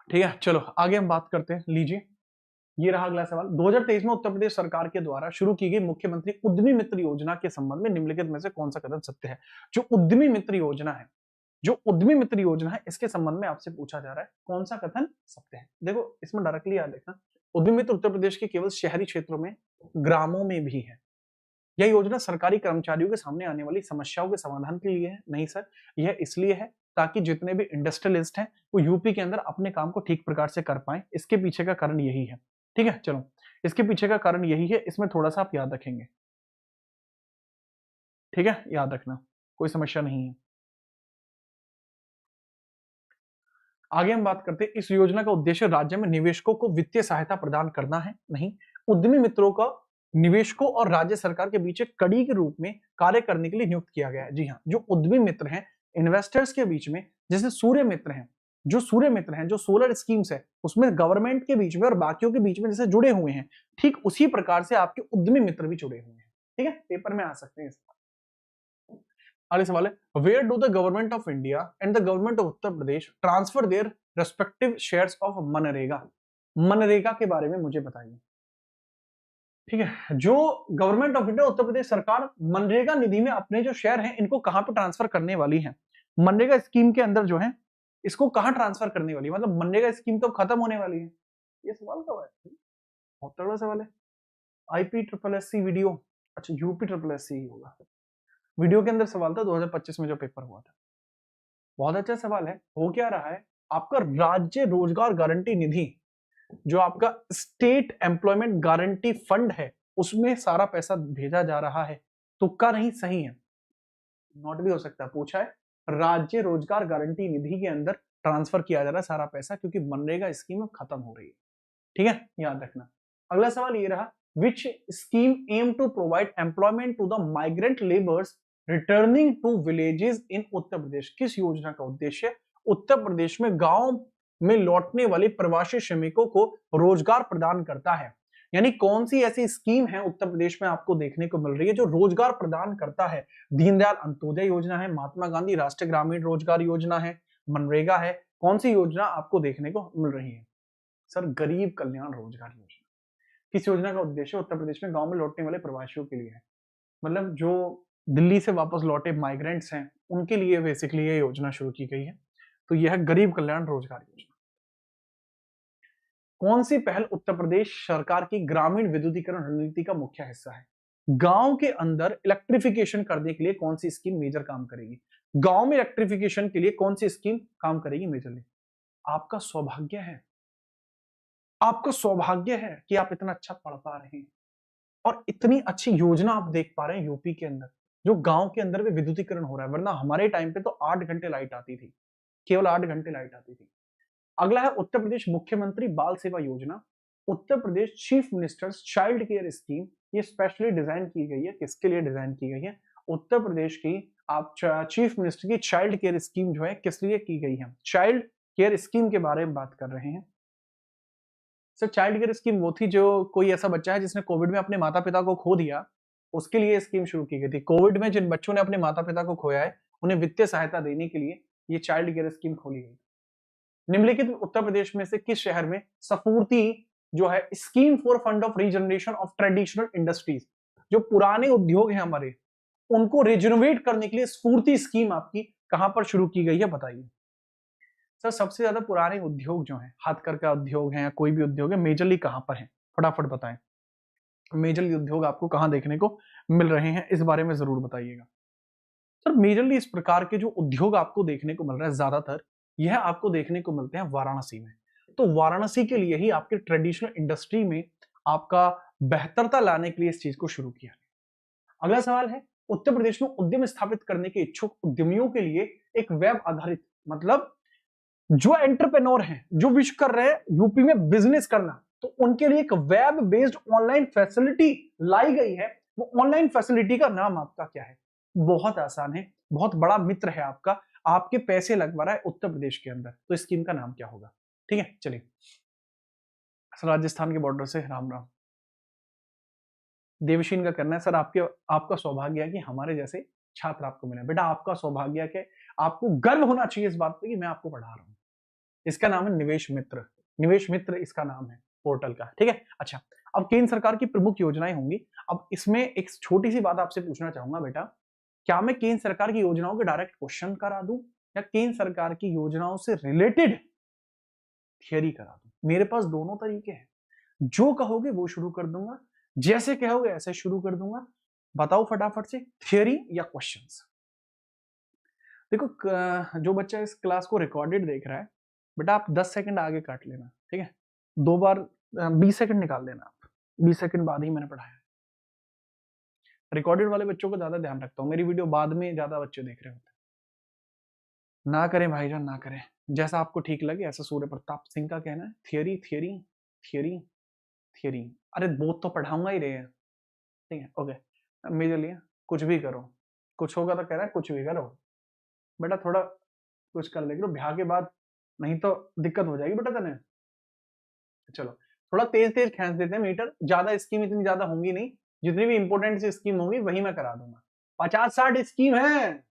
ठीक है, चलो आगे हम बात करते हैं। लीजिए ये रहा अगला सवाल। 2023 में उत्तर प्रदेश सरकार के द्वारा शुरू की गई मुख्यमंत्री उद्यमी मित्र योजना के संबंध में निम्नलिखित में से कौन सा कथन सत्य है? जो उद्यमी मित्र योजना है, जो उद्यमी मित्र योजना है, इसके संबंध में आपसे पूछा जा रहा है कौन सा कथन सत्य है। देखो इसमें डायरेक्टली याद रखना, उद्यमी मित्र उत्तर प्रदेश के केवल शहरी क्षेत्रों में, ग्रामों में भी है। यह योजना सरकारी कर्मचारियों के सामने आने वाली समस्याओं के समाधान के लिए है? नहीं सर, यह इसलिए है ताकि जितने भी इंडस्ट्रियलिस्ट हैं वो यूपी के अंदर अपने काम को ठीक प्रकार से कर पाए। इसके पीछे का कारण यही है। ठीक है, चलो इसके पीछे का कारण यही है, इसमें थोड़ा सा आप याद रखेंगे। ठीक है, याद रखना, कोई समस्या नहीं है। आगे हम बात करते हैं, इस योजना का उद्देश्य राज्य में निवेशकों को वित्तीय सहायता प्रदान करना है? नहीं, उद्यमी मित्रों का निवेशकों और राज्य सरकार के बीच एक कड़ी के रूप में कार्य करने के लिए नियुक्त किया गया है। जी हाँ, जो उद्यमी मित्र हैं इन्वेस्टर्स के बीच में, जैसे सूर्य मित्र हैं, जो सूर्य मित्र हैं, जो सोलर स्कीम्स है उसमें गवर्नमेंट के बीच में और बाकियों के बीच में जैसे जुड़े हुए हैं, ठीक उसी प्रकार से आपके उद्यमी मित्र भी जुड़े हुए हैं। ठीक है, पेपर में आ सकते हैं। अगले सवाल है, where do the government of India and the government of Uttar Pradesh transfer their respective shares of मनरेगा? मनरेगा के बारे में मुझे बताइए। ठीक है, जो government of India Uttar Pradesh सरकार मनरेगा निधि में अपने जो शेयर हैं इनको कहां पे ट्रांसफर करने वाली है? मनरेगा स्कीम के अंदर जो है इसको कहां ट्रांसफर करने वाली है? मतलब मनरेगा स्कीम कब खत्म होने वाली है? ये सवाल कब है? बहुत तगड़ा सवाल है। IP triple S C video, अच्छा यूपी ट्रिपल एस सी होगा। वीडियो के अंदर सवाल था 2025 में जो पेपर हुआ था। बहुत अच्छा सवाल है। हो क्या रहा है, आपका राज्य रोजगार गारंटी निधि, जो आपका स्टेट एम्प्लॉयमेंट गारंटी फंड है, उसमें सारा पैसा भेजा जा रहा है। तुक्का नहीं, सही है, नॉट भी हो सकता। पूछा है राज्य रोजगार गारंटी निधि के अंदर ट्रांसफर किया जा रहा है सारा पैसा, क्योंकि मनरेगा स्कीम खत्म हो रही है। ठीक है, याद रखना। अगला सवाल ये रहा, which scheme aim to provide employment to the migrant labours returning to villages in Uttar Pradesh? किस योजना का उद्देश्य उत्तर प्रदेश में गांव में लौटने वाले प्रवासी श्रमिकों को रोजगार प्रदान करता है? यानी कौन सी ऐसी स्कीम है उत्तर प्रदेश में आपको देखने को मिल रही है जो रोजगार प्रदान करता है? दीनदयाल अंत्योदय योजना है, महात्मा गांधी राष्ट्रीय ग्रामीण रोजगार योजना है, मनरेगा है, कौन सी योजना आपको देखने को मिल रही है? सर गरीब कल्याण रोजगार योजना। किस योजना का उद्देश्य उत्तर प्रदेश में गांव में लौटने वाले प्रवासियों के लिए है? मतलब जो दिल्ली से वापस लौटे माइग्रेंट्स हैं उनके लिए बेसिकली ये योजना शुरू की गई है। तो यह है गरीब कल्याण रोजगार योजना। कौन सी पहल उत्तर प्रदेश सरकार की ग्रामीण विद्युतीकरण रणनीति का मुख्य हिस्सा है? गांव के अंदर इलेक्ट्रिफिकेशन करने के लिए कौन सी स्कीम मेजर काम करेगी? गांव में इलेक्ट्रिफिकेशन के लिए कौन सी स्कीम काम करेगी मेजरली? आपका सौभाग्य है, आपका सौभाग्य है कि आप इतना अच्छा पढ़ पा रहे हैं और इतनी अच्छी योजना आप देख पा रहे हैं यूपी के अंदर, जो गांव के अंदर भी विद्युतीकरण हो रहा है। वरना हमारे टाइम पे तो 8 घंटे लाइट आती थी, केवल 8 घंटे लाइट आती थी। अगला है उत्तर प्रदेश मुख्यमंत्री Bal Seva Yojana, Uttar Pradesh chief minister's child care scheme. ये स्पेशली डिजाइन की गई है, किसके लिए डिजाइन की गई है? उत्तर प्रदेश की आप चीफ मिनिस्टर की चाइल्ड केयर स्कीम जो है किस लिए की गई है? चाइल्ड केयर स्कीम के बारे में बात कर रहे हैं। सर चाइल्ड केयर स्कीम वो थी जो कोई ऐसा बच्चा है जिसने कोविड में अपने माता पिता को खो दिया, उसके लिए स्कीम शुरू की गई थी। कोविड में जिन बच्चों ने अपने माता पिता को खोया है उन्हें वित्तीय सहायता देने के लिए ये चाइल्ड केयर स्कीम खोली गई। निम्नलिखित उत्तर प्रदेश में से किस शहर में स्फूर्ति जो है scheme for fund of regeneration of traditional industries, जो पुराने उद्योग हैं हमारे उनको रिजनोवेट करने के लिए स्फूर्ति स्कीम आपकी कहां पर शुरू की गई है बताइए? सर सबसे ज्यादा पुराने उद्योग जो हैं, हाथकरघा उद्योग है या कोई भी उद्योग है, मेजरली कहां पर है? फटाफट बताएं, मेजरली उद्योग आपको कहां देखने को मिल रहे हैं, इस बारे में जरूर बताइएगा। सर मेजरली इस प्रकार के जो उद्योग आपको देखने को मिल रहा है ज्यादातर यह आपको देखने को मिलते हैं वाराणसी में। तो वाराणसी के लिए ही आपके ट्रेडिशनल इंडस्ट्री में आपका बेहतरता लाने के लिए इस चीज को शुरू किया। अगला सवाल है, उत्तर प्रदेश में उद्यम स्थापित करने के इच्छुक उद्यमियों के लिए एक वेब आधारित, मतलब जो एंटरप्रेन्योर हैं, जो विश कर रहे हैं यूपी में बिजनेस करना, तो उनके लिए एक वेब बेस्ड ऑनलाइन फैसिलिटी लाई गई है। वो ऑनलाइन फैसिलिटी का नाम आपका क्या है? बहुत आसान है, बहुत बड़ा मित्र है आपका, आपके पैसे लगवा रहा है उत्तर प्रदेश के अंदर, तो स्कीम का नाम क्या होगा? ठीक है, चलिए राजस्थान के बॉर्डर से राम राम। देवशीन का करना है सर, आपका सौभाग्य है कि हमारे जैसे छात्र आपको मिले। बेटा आपका सौभाग्य है कि आपको गर्व होना चाहिए इस बात पे कि मैं आपको पढ़ा रहा हूं। इसका नाम है निवेश मित्र। निवेश मित्र इसका नाम है पोर्टल का, ठीक है। अच्छा, अब केंद्र सरकार की प्रमुख योजनाएं होंगी। अब इसमें एक छोटी सी बात आपसे पूछना चाहूंगा बेटा, क्या मैं केंद्र सरकार की योजनाओं के डायरेक्ट क्वेश्चन करा दूं या केंद्र सरकार की योजनाओं से रिलेटेड थियरी करा दूं? मेरे पास दोनों तरीके हैं, जो कहोगे वो शुरू कर दूंगा, जैसे कहोगे ऐसे शुरू कर दूंगा। बताओ फटाफट से, थियरी या क्वेश्चंस? देखो जो बच्चा इस क्लास को रिकॉर्डेड देख रहा है, बेटा आप 10 सेकंड आगे काट लेना, ठीक है। 2 बार 20 सेकंड निकाल देना आप, 20 सेकंड बाद ही मैंने पढ़ाया। रिकॉर्डेड वाले बच्चों को ज्यादा ध्यान रखता हूँ, मेरी वीडियो बाद में ज्यादा बच्चे देख रहे होते हैं। ना करें भाईजान, ना करें, जैसा आपको ठीक लगे ऐसा। सूर्य प्रताप सिंह का कहना है थियरी थियरी थियरी थियरी। अरे बोध तो पढ़ाऊंगा ही रहे हैं, ठीक है, ओके। मेजर लिया, कुछ भी करो, कुछ होगा तो कह रहा है कुछ भी करो। बेटा थोड़ा कुछ कर लेंगे ब्याह के बाद, नहीं तो दिक्कत हो जाएगी बेटा तने। चलो थोड़ा तेज तेज खींच देते हैं मीटर, ज्यादा स्कीम इतनी ज्यादा होंगी नहीं, जितनी भी इंपोर्टेंट सी स्कीम होगी वही मैं करा दूंगा। 50-60 स्कीम है,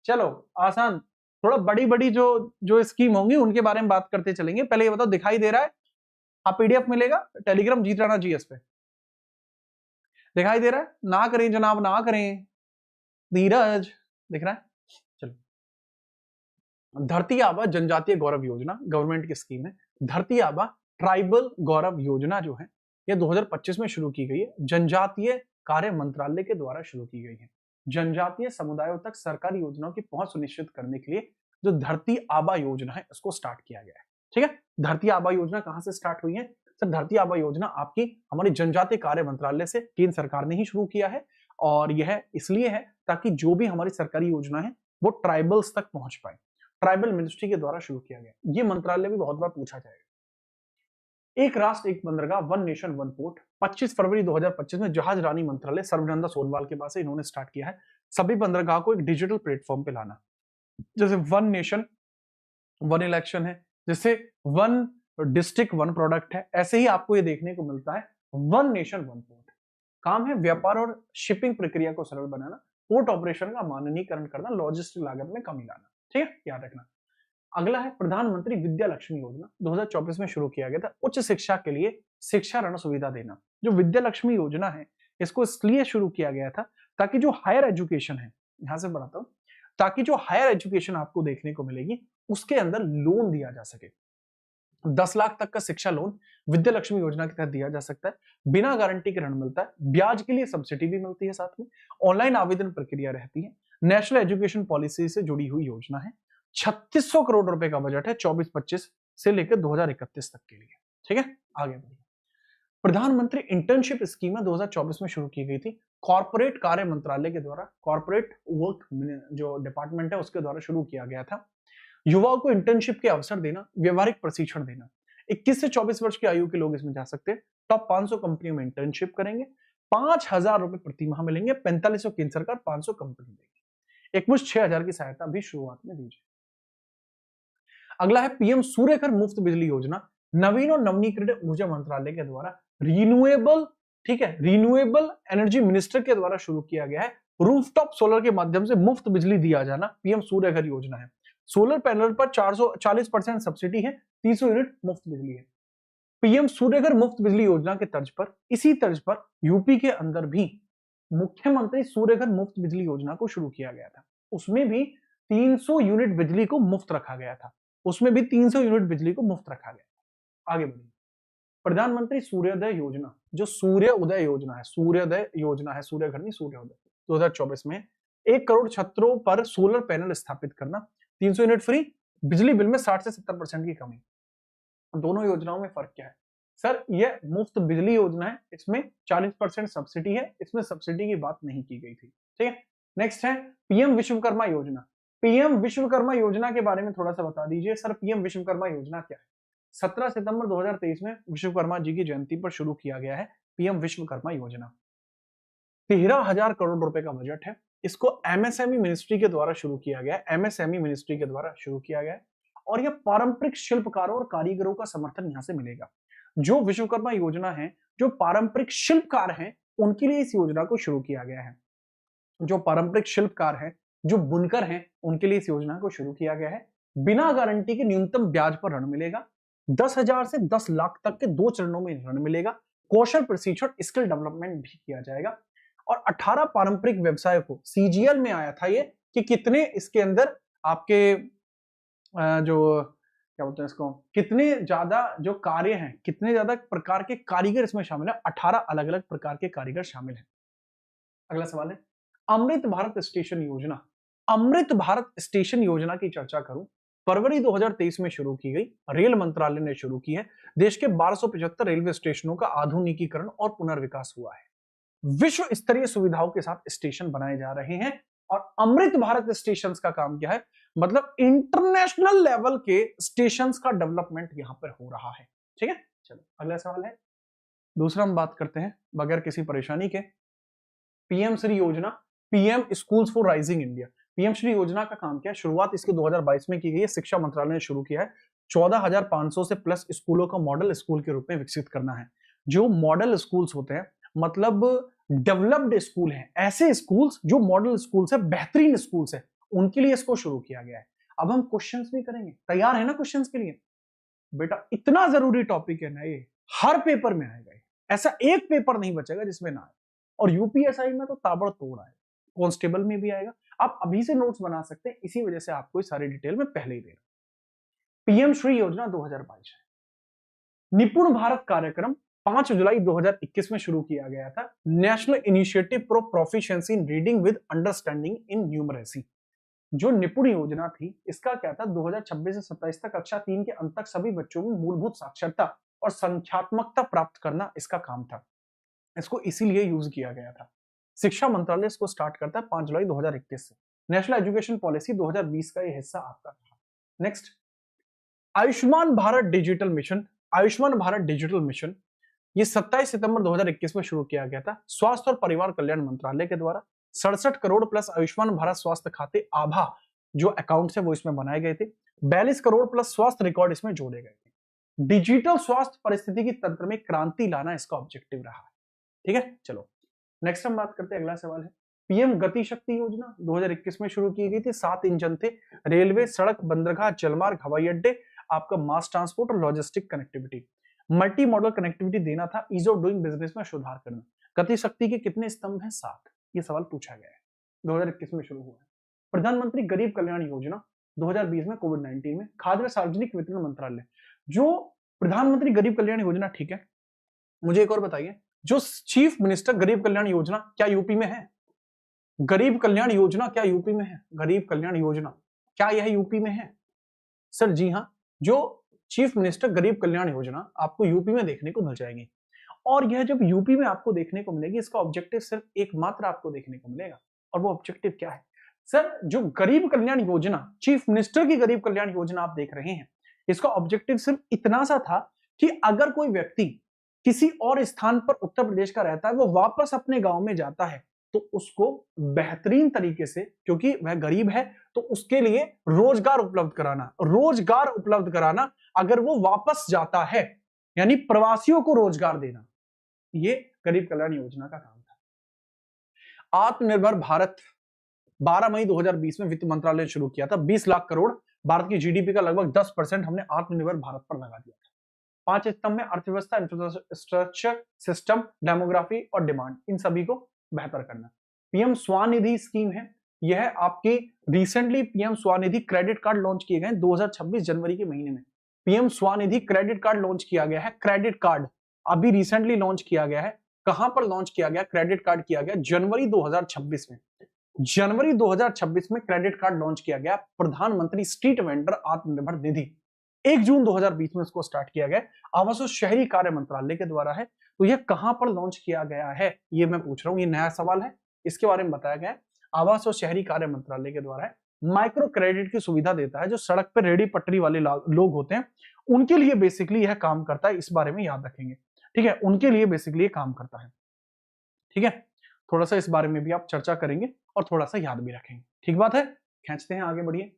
चलो आसान। थोड़ा बड़ी बड़ी जो जो स्कीम होंगी उनके बारे में बात करते चलेंगे। पहले ये बताओ दिखाई दे रहा है? हाँ पीडीएफ मिलेगा टेलीग्राम जीत राणा जीएस पे, दिखाई दे रहा है? ना करें जनाब, ना करें धीरज, दिख रहा है? चलो, धरती आबा जनजातीय गौरव योजना गवर्नमेंट की स्कीम है। धरती आबा ट्राइबल गौरव योजना जो है ये 2025 में शुरू की गई है, जनजातीय कार्य मंत्रालय के द्वारा शुरू की गई है। जनजातीय समुदायों तक सरकारी योजनाओं की पहुंच सुनिश्चित करने के लिए जो धरती आबा योजना है उसको स्टार्ट किया गया है, ठीक है। धरती आबा योजना कहां से स्टार्ट हुई है? सर धरती आबा योजना आपकी हमारी जनजातीय कार्य मंत्रालय से केंद्र सरकार ने ही शुरू किया है, और यह इसलिए है ताकि जो भी हमारी सरकारी योजना है वो ट्राइबल्स तक पहुंच पाए। ट्राइबल मिनिस्ट्री के द्वारा शुरू किया गया। ये मंत्रालय भी बहुत बार पूछा जाएगा। एक राष्ट्र एक बंदरगाह, वन नेशन वन पोर्ट, 25 फरवरी 2025 में जहाज रानी मंत्रालय सर्वनंदा सोनवाल के पास से इन्होंने स्टार्ट किया है। सभी बंदरगाह को एक डिजिटल प्लेटफॉर्म पे लाना, जैसे वन नेशन वन इलेक्शन है, जैसे वन डिस्ट्रिक्ट वन प्रोडक्ट है, ऐसे ही आपको ये देखने को मिलता है वन नेशन वन पोर्ट। काम है व्यापार और शिपिंग प्रक्रिया को सरल बनाना, पोर्ट ऑपरेशन का मानकीकरण करना, लॉजिस्टिक लागत में कमी लाना, ठीक है, याद रखना। अगला है प्रधानमंत्री विद्या लक्ष्मी योजना, 2024 में शुरू किया गया था। उच्च शिक्षा के लिए शिक्षा ऋण सुविधा देना। जो विद्या लक्ष्मी योजना है इसको इसलिए शुरू किया गया था ताकि जो हायर एजुकेशन है, यहां से बढ़ाता हूं, ताकि जो हायर एजुकेशन आपको देखने को मिलेगी उसके अंदर लोन दिया जा सके। 10 लाख तक का शिक्षा लोन विद्या लक्ष्मी योजना के तहत दिया जा सकता है। बिना गारंटी के ऋण मिलता है, ब्याज के लिए सब्सिडी भी मिलती है, साथ में ऑनलाइन आवेदन प्रक्रिया रहती है। नेशनल एजुकेशन पॉलिसी से जुड़ी हुई योजना है। 3600 करोड़ रुपए का बजट है 24-25 से लेकर 2031 तक के लिए, ठीक है। आगे बढ़िए। प्रधानमंत्री इंटर्नशिप स्कीम 2024 में शुरू की गई थी, कॉर्पोरेट कार्य मंत्रालय के द्वारा, कॉर्पोरेट वर्क जो डिपार्टमेंट है उसके द्वारा शुरू किया गया था। युवाओं को इंटर्नशिप के अवसर देना, व्यवहारिक प्रशिक्षण देना। 21 से 24 वर्ष की आयु के लोग इसमें जा सकते हैं। टॉप 500 कंपनियों में इंटर्नशिप करेंगे, 5000 रुपए प्रति माह मिलेंगे। 4500 केंद्र सरकार, 500 कंपनी देगी। एकमुश्त 6000 की सहायता भी शुरुआत में दी जाए। अगला है पीएम सूर्यघर मुफ्त बिजली योजना, नवीन और नवीनीकरणीय ऊर्जा मंत्रालय के द्वारा रिन्यूएबल, ठीक है, रिन्यूएबल एनर्जी मिनिस्टर के द्वारा शुरू किया गया है। रूफटॉप सोलर के माध्यम से मुफ्त बिजली दिया जाना पीएम सूर्यघर योजना है। सोलर पैनल पर 440% सब्सिडी है, 300 यूनिट मुफ्त बिजली है। पीएम सूर्यघर मुफ्त बिजली योजना के तर्ज पर, इसी तर्ज पर यूपी के अंदर भी मुख्यमंत्री सूर्यघर मुफ्त बिजली योजना को शुरू किया गया था। उसमें भी 300 यूनिट बिजली को मुफ्त रखा गया था, उसमें भी 300 यूनिट बिजली को मुफ्त रखा गया। आगे बढ़िए। प्रधानमंत्री सूर्योदय योजना, जो सूर्य उदय योजना है, सूर्योदय योजना है, सूर्यघर नहीं सूर्योदय, 2024 में 1 करोड़ छतरों पर सोलर पैनल स्थापित करना, 300 यूनिट फ्री, बिजली बिल में 60 से 70% की कमी। दोनों योजनाओं में फर्क क्या है? सर ये मुफ्त बिजली योजना है, इसमें 40% सब्सिडी है, इसमें सब्सिडी की बात नहीं की गई थी, ठीक है। नेक्स्ट है पीएम विश्वकर्मा योजना, पीएम विश्वकर्मा योजना के बारे में थोड़ा सा बता दीजिए सर, पीएम विश्वकर्मा योजना क्या है? 17 सितंबर 2023 में विश्वकर्मा जी की जयंती पर शुरू किया गया है पीएम विश्वकर्मा योजना। 13,000 करोड़ रुपए का बजट है। इसको एमएसएमई मिनिस्ट्री के द्वारा शुरू किया गया है, एमएसएमई मिनिस्ट्री के द्वारा शुरू किया गया है। और यह पारंपरिक शिल्पकारों और कारीगरों का समर्थन यहां से मिलेगा। जो विश्वकर्मा योजना है, जो पारंपरिक शिल्पकार हैं, उनके लिए इस योजना को शुरू किया गया है। जो पारंपरिक शिल्पकार हैं, जो बुनकर हैं, उनके लिए इस योजना को शुरू किया गया है। बिना गारंटी के न्यूनतम ब्याज पर ऋण मिलेगा। 10,000 से 10 लाख तक के 2 चरणों में ऋण मिलेगा। कौशल प्रशिक्षण, स्किल डेवलपमेंट भी किया जाएगा। और 18 पारंपरिक व्यवसाय को सीजीएल में आया था ये कि कितने इसके अंदर आपके जो क्या बोलते हैं इसको, कितने ज्यादा जो कार्य हैं, कितने ज्यादा प्रकार के कारीगर इसमें शामिल है। 18 अलग अलग प्रकार के कारीगर शामिल हैं। अगला सवाल है अमृत भारत स्टेशन योजना। अमृत भारत स्टेशन योजना की चर्चा करूं, फरवरी 2023 में शुरू की गई, रेल मंत्रालय ने शुरू की है। देश के 1275 रेलवे स्टेशनों का आधुनिकीकरण और पुनर्विकास हुआ है। विश्व स्तरीय सुविधाओं के साथ स्टेशन बनाए जा रहे हैं। और अमृत भारत स्टेशन का काम क्या है? मतलब इंटरनेशनल लेवल के स्टेशन का डेवलपमेंट यहां पर हो रहा है। ठीक है, चलो अगला सवाल है। दूसरा हम बात करते हैं बगैर किसी परेशानी के, पीएम श्री योजना, PM schools for rising India. PM Shri योजना का काम क्या है? शुरुआत इसके 2022 में की गई है। शिक्षा मंत्रालय ने शुरू किया है। 14,500 से प्लस स्कूलों का मॉडल स्कूल के रूप में विकसित करना है। जो मॉडल स्कूल्स होते हैं मतलब डेवलप्ड स्कूल हैं, ऐसे स्कूल्स जो मॉडल स्कूल्स है, बेहतरीन स्कूल्स है, उनके लिए इसको शुरू किया गया है। अब हम क्वेश्चंस भी करेंगे, तैयार है ना क्वेश्चंस के लिए? बेटा इतना जरूरी टॉपिक है ना ये, हर पेपर में आएगा। ऐसा एक पेपर नहीं बचेगा जिसमें ना आए। और यूपीएसआई में तो ताबड़तोड़ आएगा, कांस्टेबल में भी आएगा। आप अभी से नोट्स बना सकते हैं, इसी वजह से आपको सारी डिटेल में पहले ही दे रहा हूं। पीएम श्री योजना 2022 है। निपुण भारत कार्यक्रम 5 जुलाई 2021 में शुरू किया गया था। National initiative for proficiency in reading with understanding in numeracy. जो निपुण योजना थी, इसका क्या था? 2026 से 27 तक कक्षा 3 के अंत तक सभी बच्चों में मूलभूत साक्षरता और संख्यात्मकता प्राप्त करना इसका काम था। इसको इसीलिए यूज किया गया था। शिक्षा मंत्रालय इसको स्टार्ट करता है 5 जुलाई 2021 से। नेशनल एजुकेशन पॉलिसी 2020 का ये हिस्सा आपका था। Next, Ayushman Bharat digital mission. Ayushman Bharat digital mission ये 27 सितंबर 2021 में शुरू किया गया था स्वास्थ्य और परिवार कल्याण मंत्रालय के द्वारा। 67 करोड़ प्लस आयुष्मान भारत स्वास्थ्य खाते आभा जो अकाउंट्स है वो इसमें बनाए गए थे। 42 करोड़ प्लस स्वास्थ्य रिकॉर्ड इसमें जोड़े गए थे। डिजिटल स्वास्थ्य परिस्थितिकी तंत्र में क्रांति लाना इसका ऑब्जेक्टिव रहा है। ठीक है, चलो नेक्स्ट हम बात करते हैं। अगला सवाल है पीएम गति शक्ति योजना 2021 में शुरू की गई थी। 7 इंजन थे। रेलवे, सड़क, बंदरगाह, जलमार्ग, हवाई अड्डे, आपका मास ट्रांसपोर्ट और logistic connectivity, multi modal connectivity देना था। ईज ऑफ डूइंग बिजनेस में सुधार करना। गति शक्ति के कितने स्तंभ हैं? 7। ये सवाल पूछा गया है, 2021 में शुरू हुआ है। प्रधानमंत्री गरीब कल्याण योजना 2020 में कोविड-19 में। खाद्य सार्वजनिक वितरण मंत्रालय। जो प्रधानमंत्री गरीब कल्याण योजना, ठीक है, मुझे एक और बताइए, जो चीफ मिनिस्टर गरीब कल्याण योजना क्या यूपी में है? गरीब कल्याण योजना क्या यूपी में है? गरीब कल्याण योजना क्या यह यूपी में है? सर जी हाँ, जो चीफ मिनिस्टर गरीब कल्याण योजना आपको यूपी में देखने को मिल जाएगी। और यह जब यूपी में आपको देखने को मिलेगी, इसका ऑब्जेक्टिव सिर्फ एकमात्र आपको देखने को मिलेगा। और वो ऑब्जेक्टिव क्या है? सर जो गरीब कल्याण योजना, चीफ मिनिस्टर की गरीब कल्याण योजना आप देख रहे हैं, इसका ऑब्जेक्टिव सिर्फ इतना सा था कि अगर कोई व्यक्ति किसी और स्थान पर उत्तर प्रदेश का रहता है, वो वापस अपने गांव में जाता है, तो उसको बेहतरीन तरीके से, क्योंकि वह गरीब है, तो उसके लिए रोजगार उपलब्ध कराना, रोजगार उपलब्ध कराना अगर वो वापस जाता है, यानी प्रवासियों को रोजगार देना, ये गरीब कल्याण योजना का काम था। आत्मनिर्भर भारत 12 मई 2020 में वित्त मंत्रालय ने शुरू किया था। 20 लाख करोड़, भारत की जीडीपी का लगभग 10% हमने आत्मनिर्भर भारत पर लगा दिया था। 5 स्तंभ में अर्थव्यवस्था, इंफ्रास्ट्रक्चर, सिस्टम, डेमोग्राफी और डिमांड, इन सभी को बेहतर करना। पीएम स्वनिधि स्कीम है, यह आपकी recently PM Svanidhi credit card launch किए गए 2026 जनवरी के महीने में। PM Svanidhi credit card launch किया गया है। क्रेडिट कार्ड अभी रिसेंटली लॉन्च किया गया है। कहां पर लॉन्च किया गया? क्रेडिट कार्ड किया गया जनवरी 2026 में। जनवरी 2026 में क्रेडिट कार्ड लॉन्च किया गया, प्रधानमंत्री स्ट्रीट वेंडर आत्मनिर्भर निधि। 1 जून 2020 में इसको स्टार्ट किया गया, आवास और शहरी कार्य मंत्रालय के द्वारा है। तो यह कहां पर लॉन्च किया गया है, ये मैं पूछ रहा हूं, ये नया सवाल है, इसके बारे में बताया गया है, आवास और शहरी कार्य मंत्रालय के द्वारा है। माइक्रो क्रेडिट की सुविधा देता है। जो सड़क पर रेडी पटरी वाले लोग होते हैं उनके लिए बेसिकली यह काम करता है, इस बारे में याद रखेंगे, ठीक है, उनके लिए बेसिकली ये काम करता है, ठीक है। थोड़ा सा इस बारे में भी आप चर्चा करेंगे और थोड़ा सा याद भी रखेंगे, ठीक बात है। खींचते हैं आगे, बढ़िए।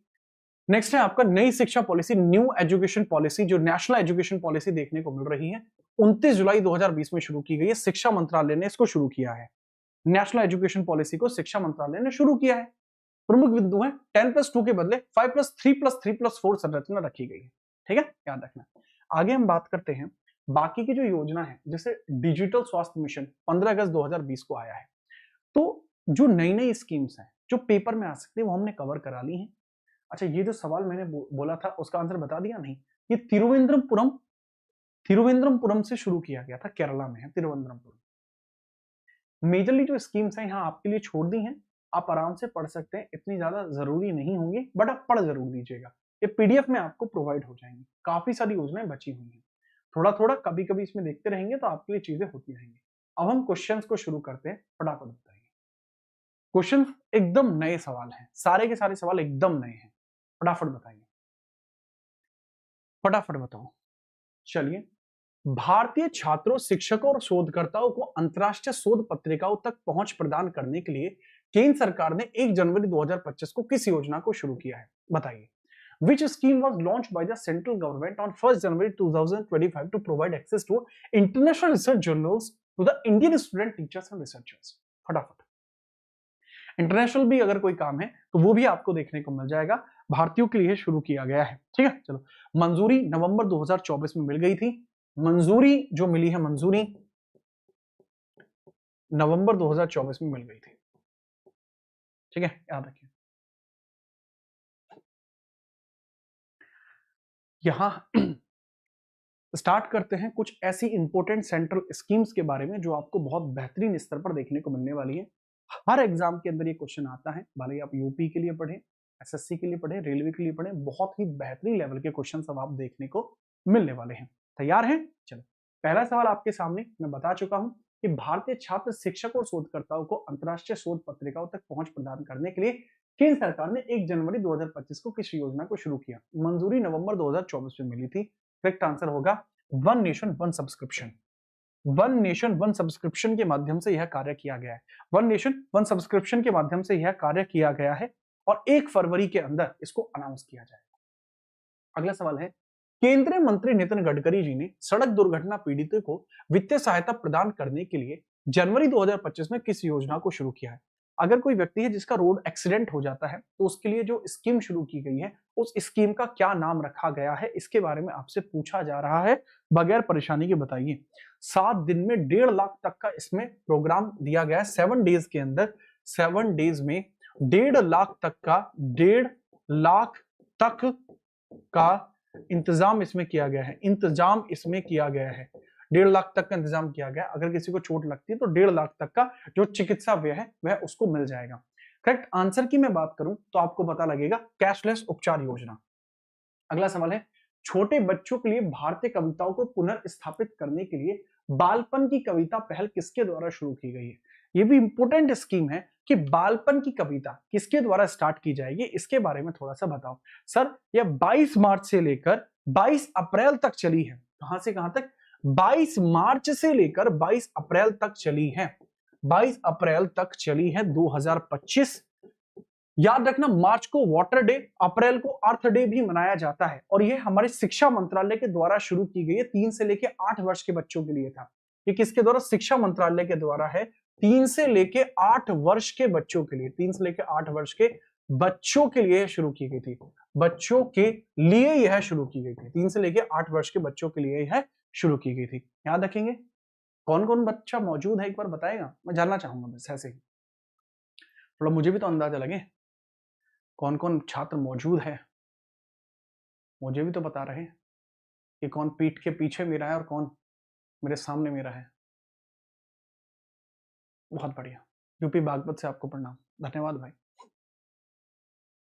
नेक्स्ट है आपका नई शिक्षा पॉलिसी, न्यू एजुकेशन पॉलिसी, जो नेशनल एजुकेशन पॉलिसी देखने को मिल रही है 29 जुलाई 2020 में शुरू की गई है। शिक्षा मंत्रालय ने इसको शुरू किया है। नेशनल एजुकेशन पॉलिसी को शिक्षा मंत्रालय ने शुरू किया है। प्रमुख बिंदु है 10+2 के बदले 5+3+3+4 संरचना रखी गई है, ठीक है, याद रखना। आगे हम बात करते हैं बाकी की जो योजना है, जैसे डिजिटल स्वास्थ्य मिशन 15 अगस्त 2020 को आया है। तो जो नई नई स्कीम्स हैं जो पेपर में आ सकती है वो हमने कवर करा ली हैं। अच्छा, ये जो सवाल मैंने बोला था उसका आंसर बता दिया नहीं? ये तिरुवनंतपुरम से शुरू किया गया था, केरला में है तिरुवनंतपुरम। मेजरली जो स्कीम्स हैं यहाँ आपके लिए छोड़ दी हैं, आप आराम से पढ़ सकते हैं, इतनी ज्यादा जरूरी नहीं होंगी, बट आप पढ़ जरूर दीजिएगा। ये पीडीएफ में आपको प्रोवाइड हो जाएंगी। काफी सारी योजनाएं बची हुई हैं, थोड़ा थोड़ा कभी कभी इसमें देखते रहेंगे तो आपके लिए चीजें होती रहेंगी। अब हम क्वेश्चंस को शुरू करते हैं, फटाफट बताइए। क्वेश्चन एकदम नए सवाल हैं, सारे के सारे सवाल एकदम नए हैं, फटाफट बताइए, फटाफट बताओ। चलिए, भारतीय छात्रों, शिक्षकों और शोधकर्ताओं को अंतर्राष्ट्रीय शोध पत्रिकाओं तक पहुंच प्रदान करने के लिए केंद्र सरकार ने 1 जनवरी 2025 को किस योजना को शुरू किया है? बताइए। Which scheme was launched by the central government on 1st January 2025 to provide access to international research journals to the Indian student teachers and researchers? फटाफट। इंटरनेशनल भी अगर कोई काम है तो वो भी आपको देखने को मिल जाएगा, भारतीयों के लिए शुरू किया गया है, ठीक है। चलो, मंजूरी नवंबर 2024 में मिल गई थी। मंजूरी जो मिली है, मंजूरी नवंबर 2024 में मिल गई थी, ठीक है, याद रखिए। यहां स्टार्ट करते हैं कुछ ऐसी इंपॉर्टेंट सेंट्रल स्कीम्स के बारे में जो आपको बहुत बेहतरीन स्तर पर देखने को मिलने वाली है। हर एग्जाम के अंदर ये क्वेश्चन आता है, भले ही आप यूपी के लिए पढ़ें, एसएससी के लिए पढ़ें, रेलवे के लिए पढ़ें, बहुत ही बेहतरीन लेवल के क्वेश्चन सब आप देखने को मिलने वाले हैं। तैयार हैं? चलो, पहला सवाल आपके सामने मैं बता चुका हूं कि भारतीय छात्र, शिक्षक और शोधकर्ताओं को अंतर्राष्ट्रीय शोध पत्रिकाओं तक पहुंच प्रदान करने के लिए केंद्र सरकार ने 1 जनवरी 2025 को किस योजना को शुरू किया? मंजूरी नवंबर 2024 में मिली थी। करेक्ट आंसर होगा one nation one subscription. One nation one subscription के माध्यम से यह कार्य किया गया है। वन नेशन वन सब्सक्रिप्शन के माध्यम से यह कार्य किया गया है और 1 फरवरी के अंदर इसको अनाउंस किया जाएगा। अगला सवाल है, केंद्रीय मंत्री नितिन गडकरी जी ने सड़क दुर्घटना पीड़ितों को वित्तीय सहायता प्रदान करने के लिए जनवरी 2025 में किस योजना को शुरू किया है? अगर कोई व्यक्ति है जिसका रोड एक्सीडेंट हो जाता है तो उसके लिए जो स्कीम शुरू की गई है उस स्कीम का क्या नाम रखा गया है, इसके बारे में आपसे पूछा जा रहा है, बगैर परेशानी के बताइए। 7 दिन में 1.5 लाख तक का इसमें प्रोग्राम दिया गया है। 7 डेज के अंदर, 7 डेज में 1.5 लाख तक का, 1.5 लाख तक का इंतजाम इसमें किया गया है। इंतजाम इसमें किया गया है, 1.5 लाख तक का इंतजाम किया गया। अगर किसी को चोट लगती है तो 1.5 लाख तक का जो चिकित्सा व्यय है वह उसको मिल जाएगा। करेक्ट आंसर की मैं बात करूं तो आपको पता लगेगा कैशलेस उपचार योजना। अगला सवाल है, छोटे बच्चों के लिए भारतीय कविताओं को पुनर्स्थापित करने के लिए बालपन की कविता पहल किसके द्वारा शुरू की गई है? यह भी इंपोर्टेंट स्कीम है कि बालपन की कविता किसके द्वारा स्टार्ट की जाएगी, इसके बारे में थोड़ा सा बताओ। सर, यह 22 मार्च से लेकर 22 अप्रैल तक चली है। कहां से कहां तक? 22 मार्च से लेकर 22 अप्रैल तक चली है। 22 अप्रैल तक चली है 2025। याद रखना, मार्च को वाटर डे, अप्रैल को अर्थ डे भी मनाया जाता है और यह हमारे शिक्षा मंत्रालय के द्वारा शुरू की गई है। 3 से लेकर 8 वर्ष के बच्चों के लिए था। ये किसके द्वारा? शिक्षा मंत्रालय के द्वारा है। 3 से लेकर 8 वर्ष के बच्चों के लिए, 3 से लेकर 8 वर्ष के बच्चों के लिए शुरू की गई थी। बच्चों के लिए यह शुरू की गई थी। 3 से लेकर 8 वर्ष के बच्चों के लिए यह शुरू की गई थी। याद रखेंगे। कौन कौन बच्चा मौजूद है एक बार बताएगा, मैं जानना चाहूंगा बस ऐसे ही, थोड़ा मुझे भी तो अंदाजा लगे कौन कौन छात्र मौजूद है। मुझे भी तो बता रहे कि कौन पीठ के पीछे मेरा है और कौन मेरे सामने मेरा है। बहुत बढ़िया, यूपी बागपत से आपको प्रणाम, धन्यवाद भाई।